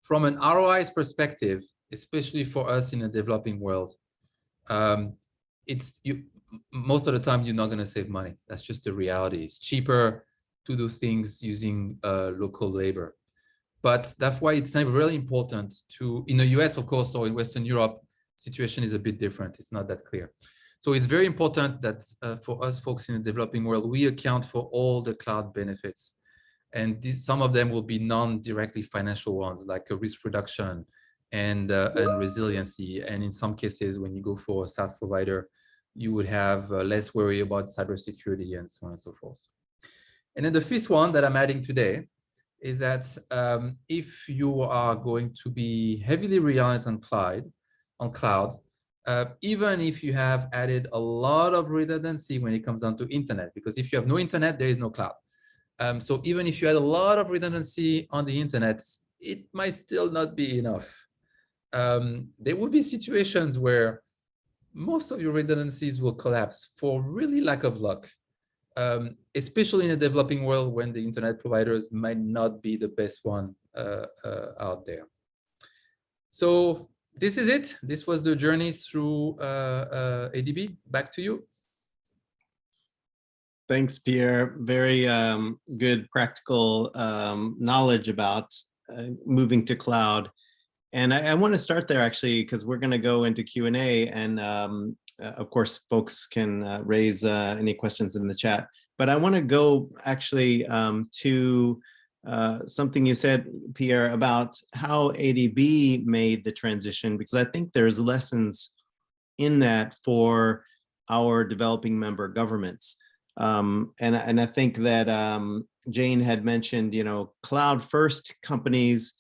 I: From an ROI's perspective, especially for us in a developing world, most of the time you're not going to save money. That's just the reality. It's cheaper to do things using local labor. But that's why it's really important to, in the US, of course, or in Western Europe, situation is a bit different. It's not that clear. So it's very important that for us folks in the developing world, we account for all the cloud benefits. And some of them will be non-directly financial ones, like a risk reduction and resiliency. And in some cases, when you go for a SaaS provider, you would have less worry about cybersecurity and so on and so forth. And then the fifth one that I'm adding today is that if you are going to be heavily reliant on cloud, even if you have added a lot of redundancy when it comes down to internet, because if you have no internet, there is no cloud. So even if you had a lot of redundancy on the internet, it might still not be enough. There will be situations where most of your redundancies will collapse for really lack of luck, especially in a developing world when the internet providers might not be the best one out there. So this is it. This was the journey through ADB. Back to you.
F: Thanks, Pierre. Very good practical knowledge about moving to cloud. And I want to start there, actually, because we're going to go into Q&A. And of course, folks can raise any questions in the chat. But I want to go actually to something you said, Pierre, about how ADB made the transition, because I think there's lessons in that for our developing member governments. And I think that Jane had mentioned, cloud first companies,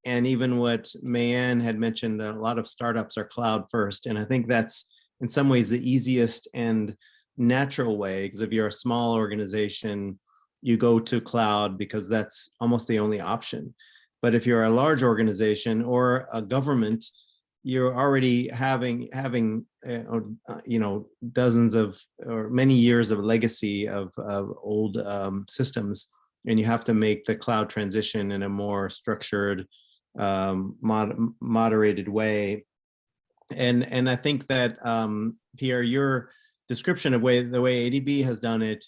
F: and even what Mayanne had mentioned, a lot of startups are cloud first. And I think that's in some ways the easiest and natural way, because if you're a small organization, you go to cloud because that's almost the only option. But if you're a large organization or a government, you're already having dozens of or many years of legacy of old systems, and you have to make the cloud transition in a more structured, moderated way. And I think that Pierre, your description of the way ADB has done it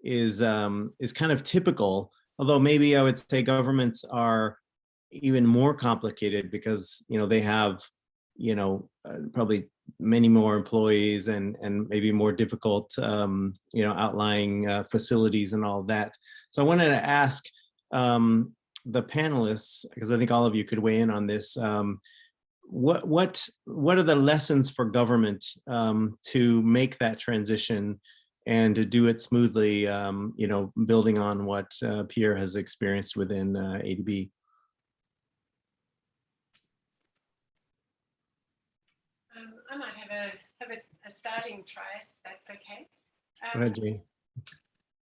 F: is kind of typical, although maybe I would say governments are even more complicated because they have probably many more employees and maybe more difficult outlying facilities and all that. So I wanted to ask the panelists, because I think all of you could weigh in on this, what are the lessons for government to make that transition and to do it smoothly, building on what Pierre has experienced within ADB?
G: I might have a starting try, if that's okay.
F: Go ahead, Jane.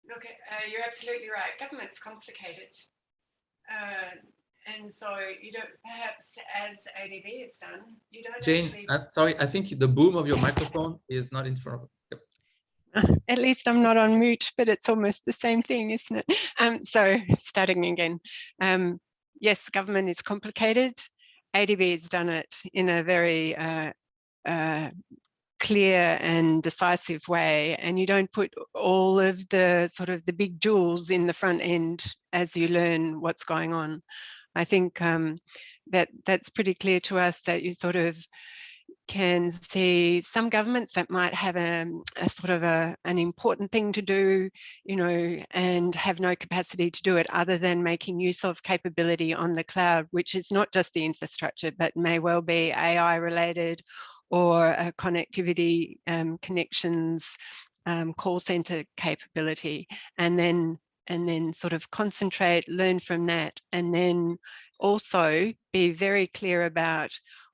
G: Look, you're absolutely right. Government's complicated. And so you don't, perhaps as ADB has done, you don't
I: Jane,
G: actually...
I: sorry, I think the boom of your microphone is not in front of you.
G: At least I'm not on mute, but it's almost the same thing, isn't it? So starting again. Yes, government is complicated. ADB has done it in a very clear and decisive way, and you don't put all of the sort of the big jewels in the front end as you learn what's going on. I think that's pretty clear to us, that you sort of can see some governments that might have a sort of an important thing to do, and have no capacity to do it other than making use of capability on the cloud, which is not just the infrastructure, but may well be AI related or connectivity, connections, call center capability, and then sort of concentrate, learn from that, and then also be very clear about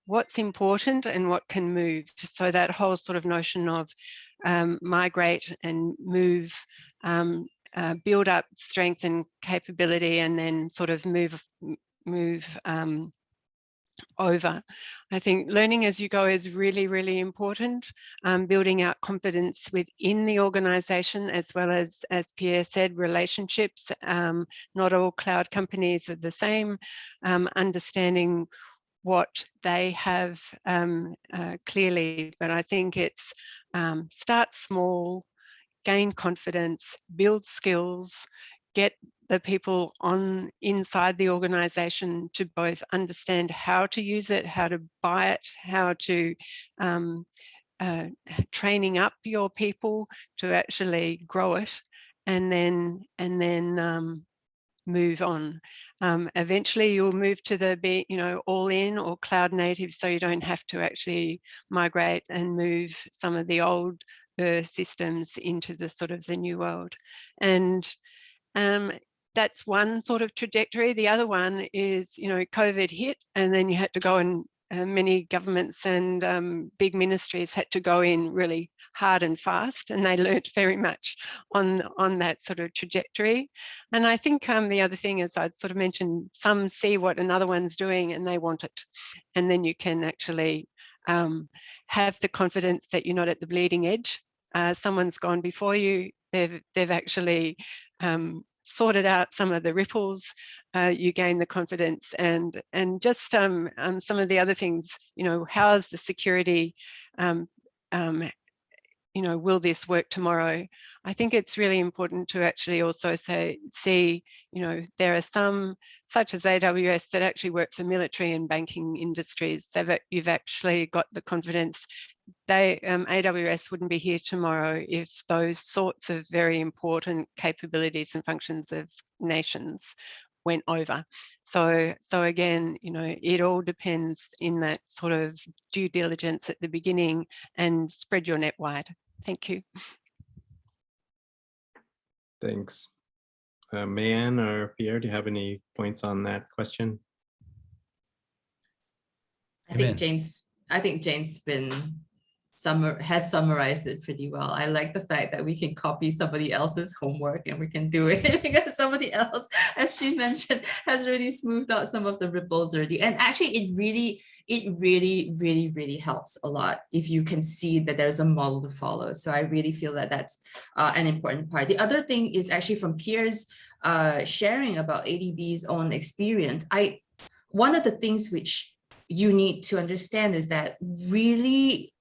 G: what's important and what can move. So that whole sort of notion of migrate and move, build up strength and capability, and then sort of move over. I think learning as you go is really, really important. Building out confidence within the organization, as well as Pierre said, relationships. Not all cloud companies are the same. Understanding what they have clearly, but I think it's start small, gain confidence, build skills, get the people inside the organization to both understand how to use it, how to buy it, how to training up your people to actually grow it, and then move on. Eventually you'll move to the all in or cloud native, so you don't have to actually migrate and move some of the old systems into the sort of the new world. And that's one sort of trajectory. The other one is, COVID hit, and then you had to go and many governments and big ministries had to go in really hard and fast, and they learnt very much on that sort of trajectory. And I think the other thing is, I'd sort of mentioned, some see what another one's doing and they want it, and then you can actually have the confidence that you're not at the bleeding edge. Someone's gone before you. They've actually sorted out some of the ripples. You gain the confidence, and just some of the other things. How's the security? Will this work tomorrow? I think it's really important to actually also see, there are some, such as AWS, that actually work for military and banking industries. You've actually got the confidence. AWS wouldn't be here tomorrow if those sorts of very important capabilities and functions of nations went over. So again, it all depends in that sort of due diligence at the beginning, and spread your net wide. Thank you.
F: Thanks. Mayan or Pierre, do you have any points on that question?
H: I think Jane's has summarized it pretty well. I like the fact that we can copy somebody else's homework and we can do it because somebody else, as she mentioned, has really smoothed out some of the ripples already. And actually, it really helps a lot if you can see that there's a model to follow. So I really feel that that's an important part. The other thing is actually from Pierre's sharing about ADB's own experience. One of the things which you need to understand is that really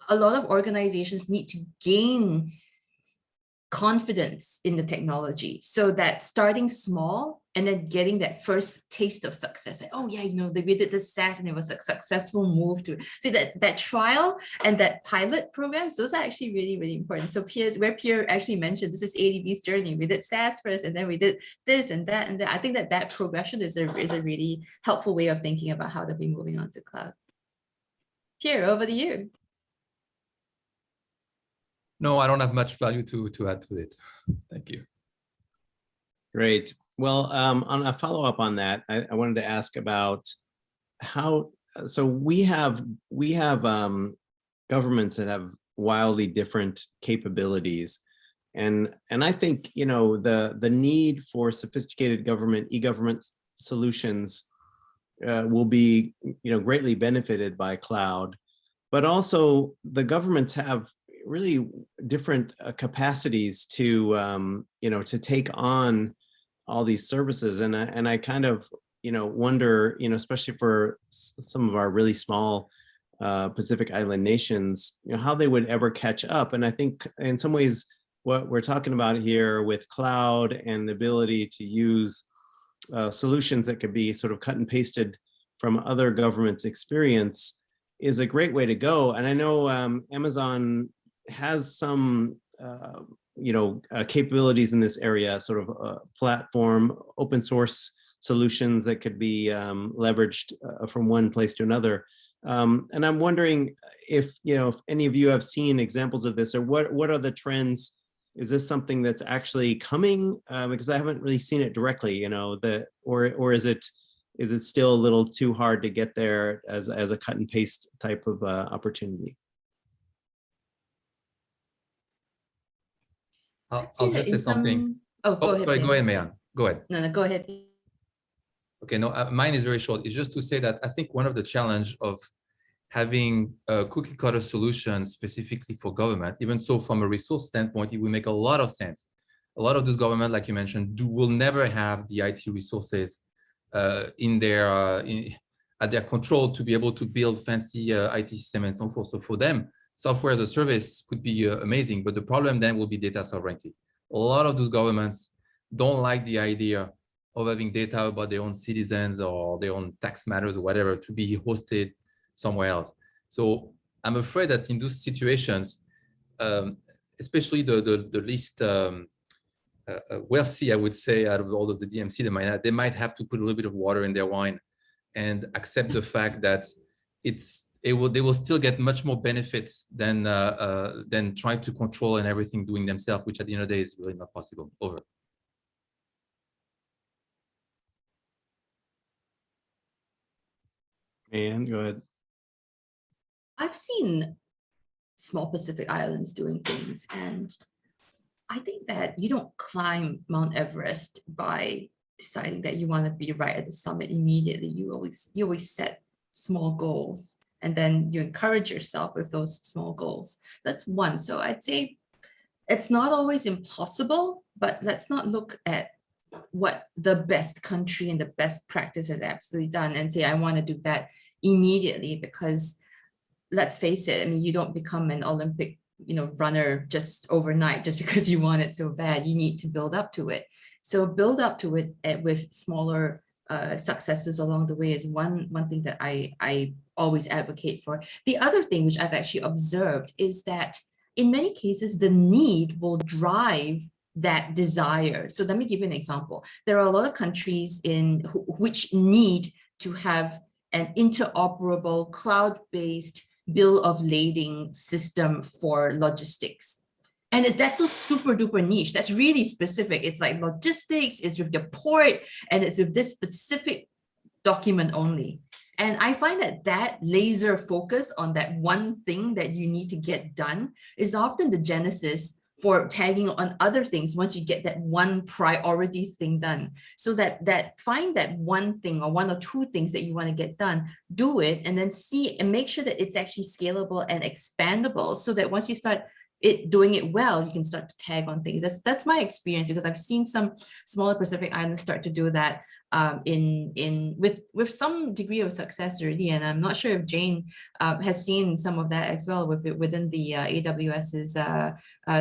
H: a lot of organizations need to gain confidence in the technology, so that starting small and then getting that first taste of success. Like, oh yeah, we did the SaaS and it was a successful move to so that trial and that pilot programs, those are actually really important. So Pierre actually mentioned, this is ADB's journey. We did SaaS first and then we did this and that and that. I think that progression is a really helpful way of thinking about how to be moving on to cloud. Pierre, over to you.
I: No, I don't have much value to add to it. Thank you.
F: Great. Well, on a follow-up on that, I wanted to ask about how. So we have governments that have wildly different capabilities, and I think the need for sophisticated e-government solutions will be greatly benefited by cloud, but also the governments have really different capacities to to take on all these services, and I kind of wonder, especially for some of our really small Pacific Island nations, how they would ever catch up. And I think in some ways what we're talking about here with cloud and the ability to use solutions that could be sort of cut and pasted from other governments' experience is a great way to go. And I know Amazon has some capabilities in this area, sort of platform open source solutions that could be leveraged from one place to another. And I'm wondering if any of you have seen examples of this, or what are the trends? Is this something that's actually coming? Because I haven't really seen it directly, or is it still a little too hard to get there as a cut and paste type of opportunity?
I: I'll just say something.
H: Go ahead.
I: Sorry, go ahead, Mayan. Go ahead.
H: No, go ahead.
I: Okay, no, mine is very short. It's just to say that I think one of the challenge of having a cookie cutter solution specifically for government, even so from a resource standpoint, it will make a lot of sense. A lot of those government, like you mentioned, will never have the IT resources at their control to be able to build fancy IT system and so forth. So for them, software as a service could be amazing, but the problem then will be data sovereignty. A lot of those governments don't like the idea of having data about their own citizens or their own tax matters or whatever to be hosted somewhere else. So I'm afraid that in those situations, especially the least wealthy, I would say, out of all of the DMC, they might have to put a little bit of water in their wine and accept the fact that they will still get much more benefits than trying to control and everything doing themselves, which at the end of the day is really not possible. Over.
F: And go ahead.
H: I've seen small Pacific Islands doing things, and I think that you don't climb Mount Everest by deciding that you want to be right at the summit immediately. You always set small goals, and then you encourage yourself with those small goals. That's one. So I'd say it's not always impossible, but let's not look at what the best country and the best practice has absolutely done and say, I want to do that immediately, because let's face it, I mean, you don't become an Olympic runner just overnight just because you want it so bad. You need to build up to it. So build up to it with smaller successes along the way is one thing that I always advocate for. The other thing which I've actually observed is that in many cases, the need will drive that desire. So let me give you an example. There are a lot of countries which need to have an interoperable cloud-based bill of lading system for logistics. And that's so super duper niche. That's really specific. It's like logistics, it's with the port, and it's with this specific document only. And I find that laser focus on that one thing that you need to get done is often the genesis for tagging on other things once you get that one priority thing done. So that find that one thing or one or two things that you want to get done, do it, and then see and make sure that it's actually scalable and expandable, so that once you start doing it well, you can start to tag on things. That's my experience, because I've seen some smaller Pacific islands start to do that with some degree of success already. And I'm not sure if Jane has seen some of that as well within the AWS's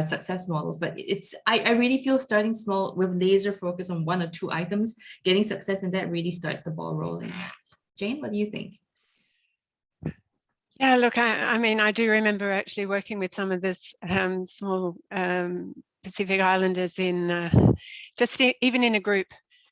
H: success models. But I really feel starting small with laser focus on one or two items, getting success, and that really starts the ball rolling. Jane, what do you think?
G: Yeah, look, I mean, I do remember actually working with some of this small Pacific Islanders in even in a group,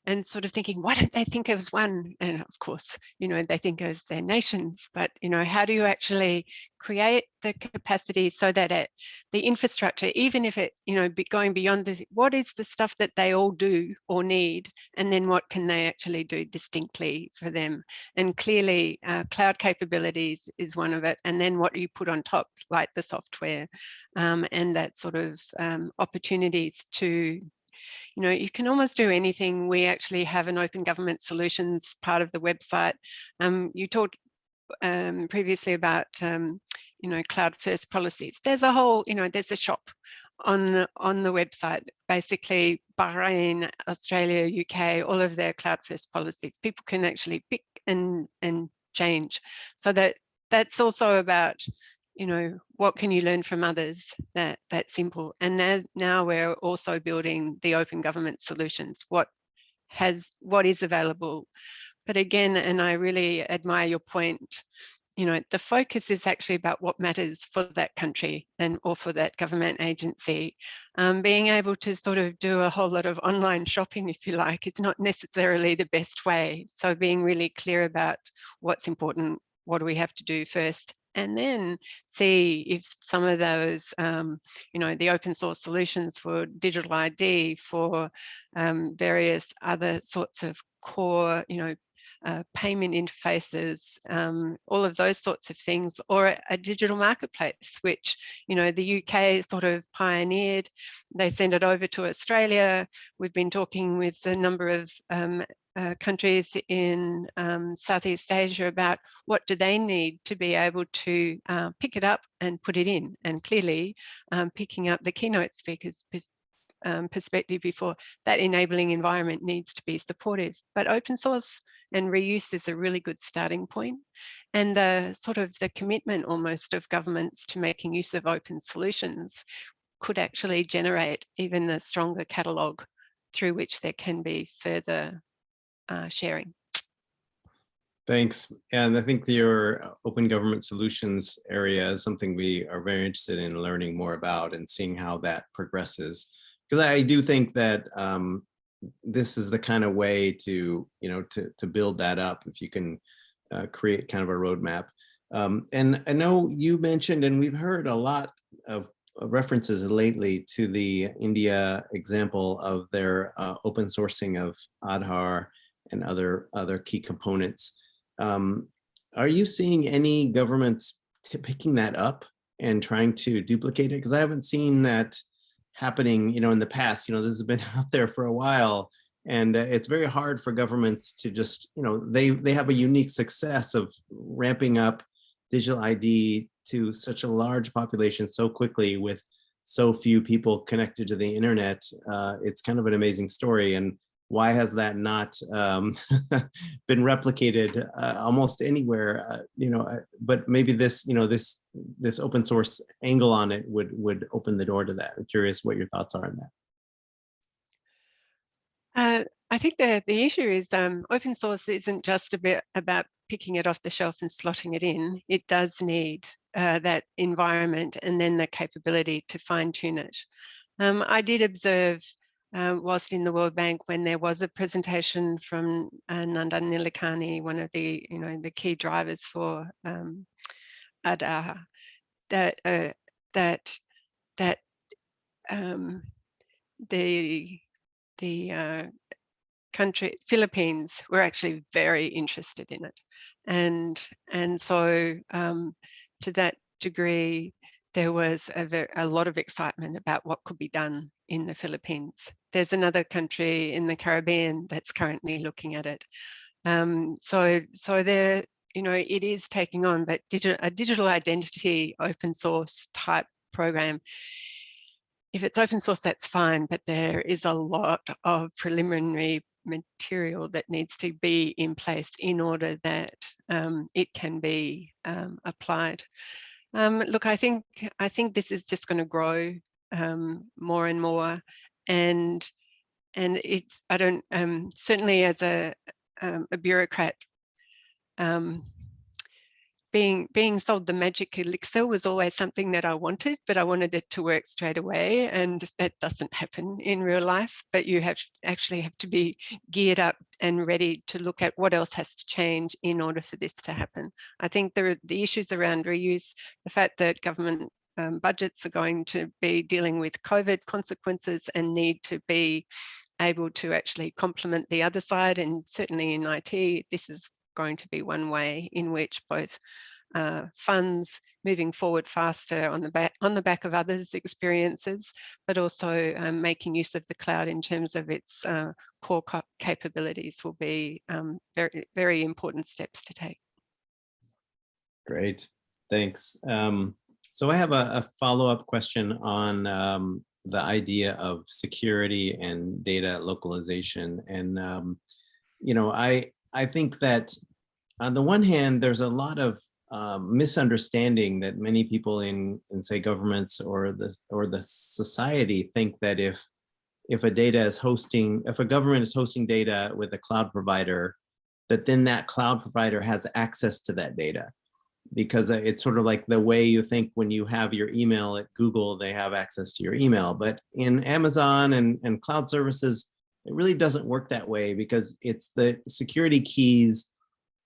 G: and sort of thinking, why don't they think it was one? And of course, you know, they think it was their nations, but, you know, how do you actually create the capacity so that the infrastructure, even if it, you know, going beyond this, what is the stuff that they all do or need? And then what can they actually do distinctly for them? And clearly cloud capabilities is one of it. And then what do you put on top, like the software and that sort of opportunities to, you know, you can almost do anything. We actually have an open government solutions part of the website. You talked previously about, you know, cloud first policies. There's a whole, you know, there's a shop on the website, basically Bahrain, Australia, UK, all of their cloud first policies. People can actually pick and change. So that's also about, you know, what can you learn from others? That's simple. And now we're also building the open government solutions. What is available? But again, and I really admire your point, you know, the focus is actually about what matters for that country or for that government agency. Being able to sort of do a whole lot of online shopping, if you like, is not necessarily the best way. So being really clear about what's important, what do we have to do first, and then see if some of those, you know, the open source solutions for digital ID, for various other sorts of core, you know, payment interfaces, all of those sorts of things, or a digital marketplace, which, you know, the UK sort of pioneered. They sent it over to Australia. We've been talking with a number of countries in Southeast Asia about what do they need to be able to pick it up and put it in. And clearly picking up the keynote speakers perspective before, that enabling environment needs to be supportive. But open source and reuse is a really good starting point. And the sort of the commitment almost of governments to making use of open solutions could actually generate even a stronger catalogue through which there can be further sharing.
F: Thanks. And I think your open government solutions area is something we are very interested in learning more about and seeing how that progresses. Because I do think that this is the kind of way to, you know, to build that up, if you can create kind of a roadmap. And I know you mentioned, and we've heard a lot of references lately to the India example of their open sourcing of Aadhaar and other key components. Are you seeing any governments picking that up and trying to duplicate it? Because I haven't seen that happening, you know, in the past. You know, this has been out there for a while, and it's very hard for governments to just, you know, they have a unique success of ramping up digital ID to such a large population so quickly with so few people connected to the internet. It's kind of an amazing story. And why has that not been replicated almost anywhere? You know, but maybe this, you know, this open source angle on it would open the door to that. I'm curious what your thoughts are on that.
G: I think the issue is open source isn't just a bit about picking it off the shelf and slotting it in. It does need that environment and then the capability to fine tune it. I did observe whilst in the World Bank, when there was a presentation from Nandan Nilekani, one of the, you know, the key drivers for Aadhaar, that country, Philippines, were actually very interested in it. And so to that degree, there was a lot of excitement about what could be done in the Philippines. There's another country in the Caribbean that's currently looking at it. So there, you know, it is taking on, but a digital identity open source type program, if it's open source, that's fine, but there is a lot of preliminary material that needs to be in place in order that it can be applied. Look, I think this is just going to grow more and more, and it's, I don't, certainly as a bureaucrat, being sold the magic elixir was always something that I wanted, but I wanted it to work straight away, and that doesn't happen in real life. But you actually have to be geared up and ready to look at what else has to change in order for this to happen. I think the issues around reuse, the fact that government budgets are going to be dealing with COVID consequences and need to be able to actually complement the other side, and certainly in IT, this is going to be one way in which both funds moving forward faster on the back of others' experiences, but also making use of the cloud in terms of its core capabilities will be very, very important steps to take.
F: Great, thanks. So I have a follow-up question on the idea of security and data localization. And, you know, I think that on the one hand, there's a lot of misunderstanding that many people in say governments or the society think that if a government is hosting data with a cloud provider, that then that cloud provider has access to that data. Because it's sort of like the way you think when you have your email at Google, they have access to your email. But in Amazon and cloud services, it really doesn't work that way, because it's the security keys,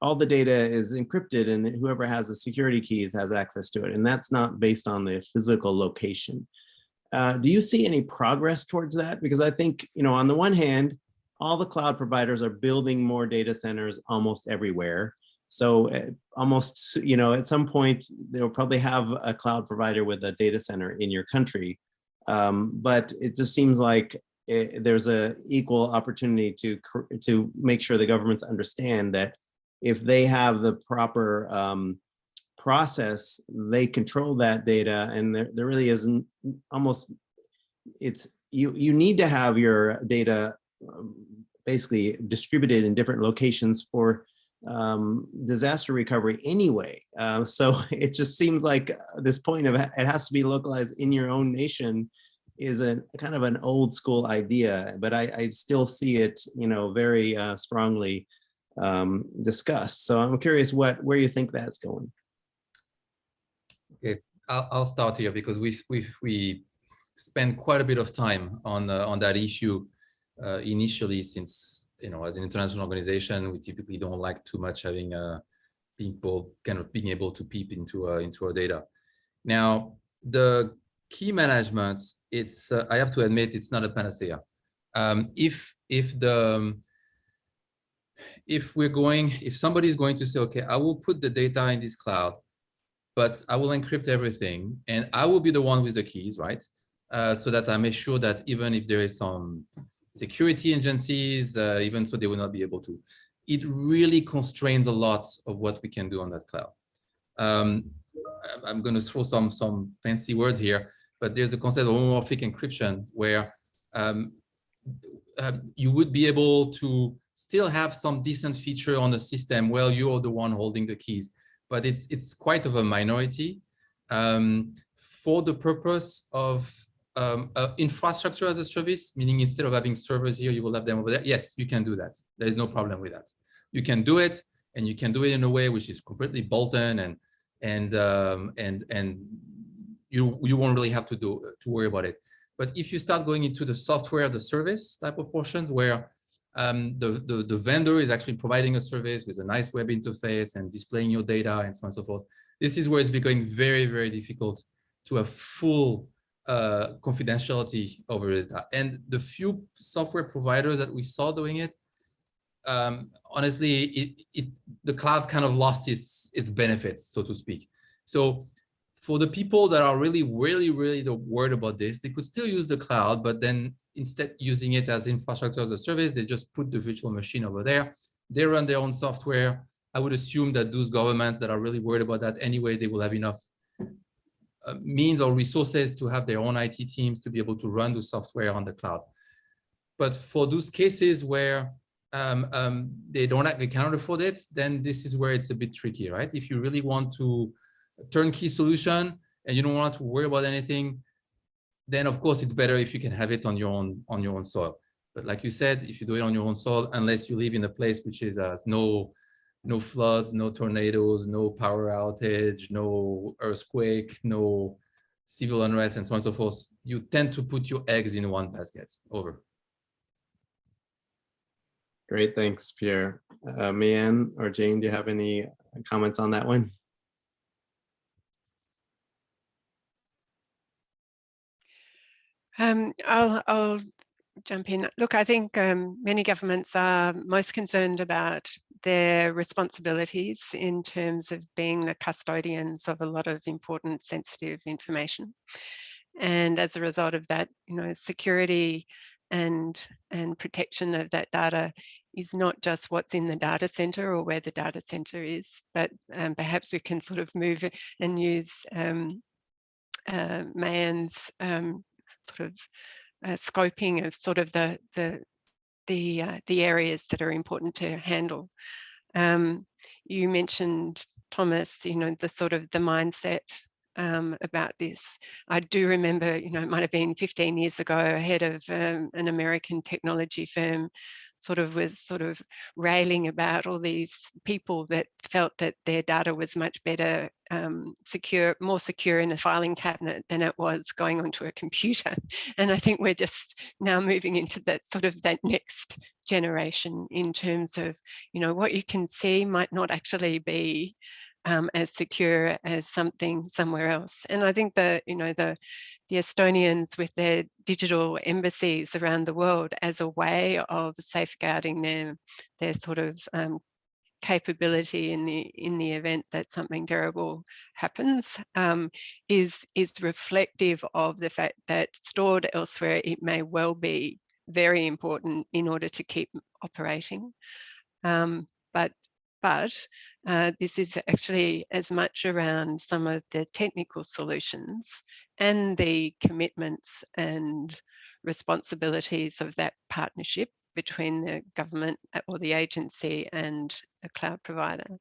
F: all the data is encrypted, and whoever has the security keys has access to it. And that's not based on the physical location. Do you see any progress towards that? Because I think, you know, on the one hand, all the cloud providers are building more data centers almost everywhere. So almost, you know, at some point, they'll probably have a cloud provider with a data center in your country. But it just seems like there's an equal opportunity to make sure the governments understand that if they have the proper process, they control that data, and there really isn't almost, it's, you need to have your data basically distributed in different locations for disaster recovery anyway. So it just seems like this point of it has to be localized in your own nation is a kind of an old school idea, but I still see it, you know, very strongly discussed. So I'm curious where you think that's going.
I: Okay, I'll start here, because we spent quite a bit of time on that issue initially, since, you know, as an international organization, we typically don't like too much having people kind of being able to peep into our data. Now, the key management, it's I have to admit, it's not a panacea. If somebody's going to say, okay, I will put the data in this cloud, but I will encrypt everything, and I will be the one with the keys, right? So that I make sure that even if there is some security agencies, even so they will not be able to. It really constrains a lot of what we can do on that cloud. I'm going to throw some fancy words here, but there's a concept of homomorphic encryption where you would be able to still have some decent feature on the system where you're the one holding the keys, but it's quite of a minority for the purpose of infrastructure as a service, meaning instead of having servers here, you will have them over there. Yes, you can do that. There is no problem with that. You can do it, and you can do it in a way which is completely bolt-on, and you won't really have to worry about it. But if you start going into the software as a service type of portions, where the vendor is actually providing a service with a nice web interface and displaying your data and so on and so forth, this is where it's becoming very, very difficult to have full confidentiality over data. And the few software providers that we saw doing it, honestly, the cloud kind of lost its benefits, so to speak. So for the people that are really worried about this, they could still use the cloud, but then instead using it as infrastructure as a service, they just put the virtual machine over there. They run their own software. I would assume that those governments that are really worried about that anyway, they will have enough means or resources to have their own IT teams to be able to run the software on the cloud. But for those cases where they cannot afford it, then this is where it's a bit tricky, right? If you really want to turnkey solution and you don't want to worry about anything, then of course it's better if you can have it on your own soil. But like you said, if you do it on your own soil, unless you live in a place which is no floods, no tornadoes, no power outage, no earthquake, no civil unrest, and so on and so forth, you tend to put your eggs in one basket. Over.
F: Great, thanks, Pierre. Mayanne or Jane, do you have any comments on that one?
G: I'll jump in. Look, I think many governments are most concerned about their responsibilities in terms of being the custodians of a lot of important sensitive information. And as a result of that, security and protection of that data is not just what's in the data center or where the data center is, but perhaps we can sort of move and use Mayanne's sort of scoping of sort of the areas that are important to handle. You mentioned, Thomas, the sort of the mindset about this. I do remember, it might have been 15 years ago, a head of an American technology firm was railing about all these people that felt that their data was much better, more secure in a filing cabinet than it was going onto a computer. And I think we're just now moving into that that next generation in terms of, what you can see might not actually be as secure as something somewhere else. And I think the Estonians with their digital embassies around the world as a way of safeguarding their sort of capability in the event that something terrible happens is reflective of the fact that stored elsewhere, it may well be very important in order to keep operating. But this is actually as much around some of the technical solutions and the commitments and responsibilities of that partnership between the government or the agency and the cloud provider.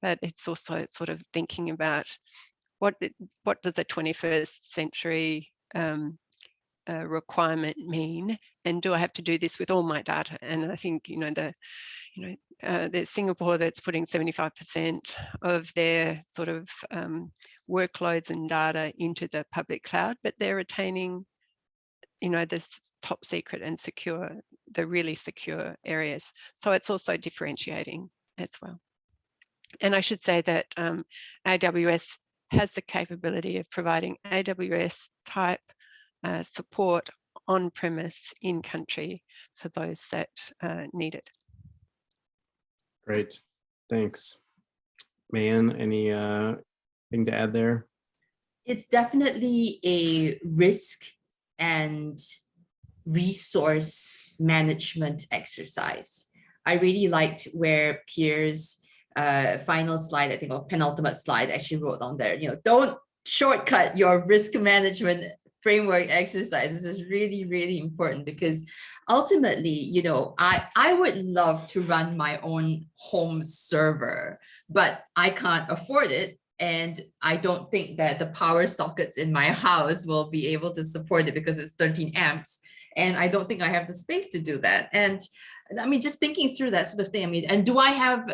G: But it's also sort of thinking about what does a 21st century requirement mean, and do I have to do this with all my data? And I think there's Singapore that's putting 75% of their sort of workloads and data into the public cloud, but they're retaining this top secret and secure, the really secure areas. So it's also differentiating as well. And I should say that AWS has the capability of providing AWS type support on premise in country for those that need it.
F: Great, thanks. Mayanne, any thing to add there?
H: It's definitely a risk and resource management exercise. I really liked where Pierre's final slide, I think, or penultimate slide actually wrote on there, don't shortcut your risk management framework exercise. This is really, really important because ultimately, I would love to run my own home server, but I can't afford it. And I don't think that the power sockets in my house will be able to support it because it's 13 amps. And I don't think I have the space to do that. And I mean, just thinking through that sort of thing. I mean, and do I have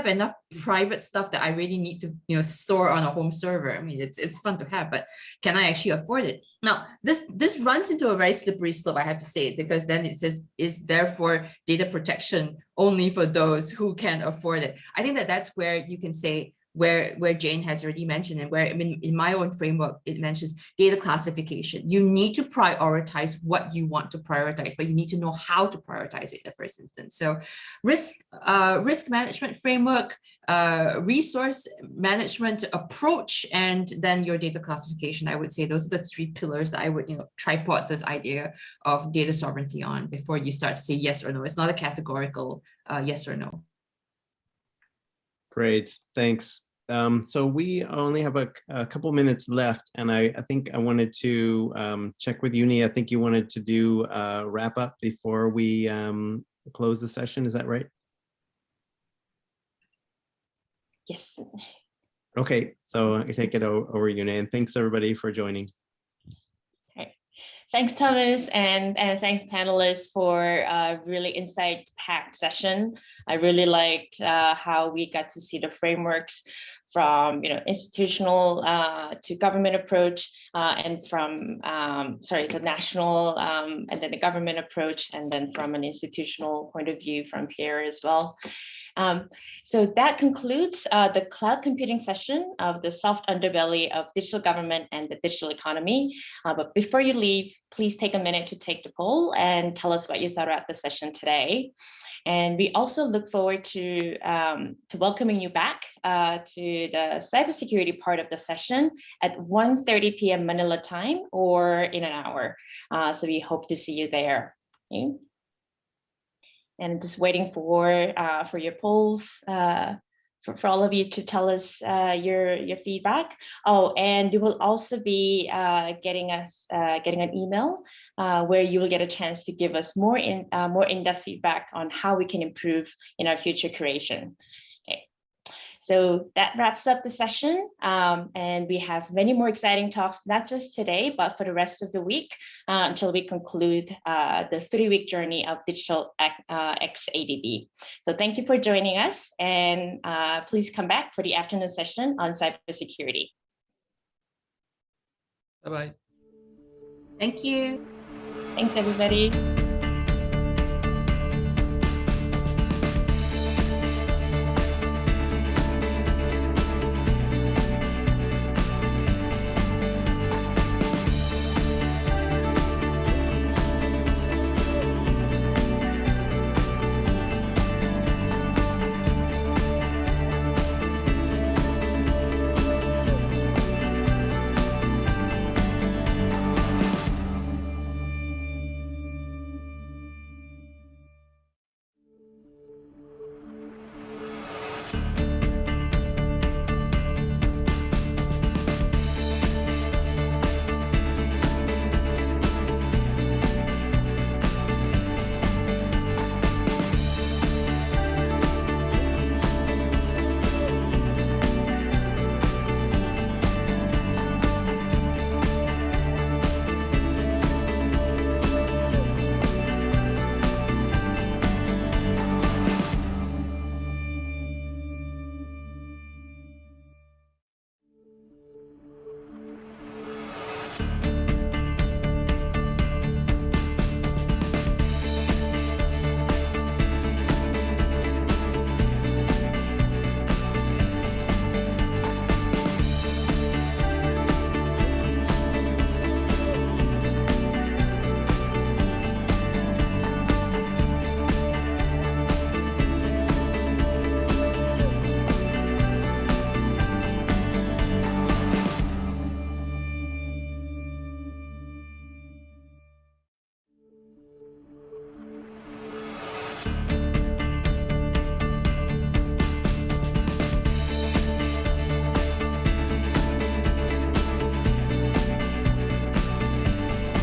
H: enough private stuff that I really need to, store on a home server? I mean, it's fun to have, but can I actually afford it? Now, this runs into a very slippery slope, I have to say, because then it says, is therefore data protection only for those who can afford it? I think that's where you can say, where Jane has already mentioned, and where, I mean, in my own framework, it mentions data classification. You need to prioritize what you want to prioritize, but you need to know how to prioritize it in the first instance. So risk management framework, resource management approach, and then your data classification. I would say those are the three pillars that I would, tripod this idea of data sovereignty on before you start to say yes or no. It's not a categorical yes or no.
F: Great, thanks. So we only have a couple minutes left, and I think I wanted to check with Uni. I think you wanted to do a wrap up before we close the session. Is that right?
E: Yes.
F: Okay, so I take it over, Uni, and thanks everybody for joining.
E: Thanks, Thomas, and thanks, panelists, for a really insight-packed session. I really liked how we got to see the frameworks from institutional to government approach, and from the national and then the government approach, and then from an institutional point of view from Pierre as well. So that concludes the cloud computing session of the soft underbelly of digital government and the digital economy. But before you leave, please take a minute to take the poll and tell us what you thought about the session today. And we also look forward to welcoming you back to the cybersecurity part of the session at 1:30 p.m. Manila time, or in an hour. So we hope to see you there. Okay? And just waiting for your polls, for all of you to tell us your feedback. Oh, and you will also be getting an email where you will get a chance to give us more in-depth feedback on how we can improve in our future creation. Okay. So that wraps up the session, and we have many more exciting talks, not just today, but for the rest of the week, until we conclude the 3-week journey of DigitalXADB. So thank you for joining us, and please come back for the afternoon session on cybersecurity.
I: Bye-bye.
H: Thank you.
E: Thanks, everybody.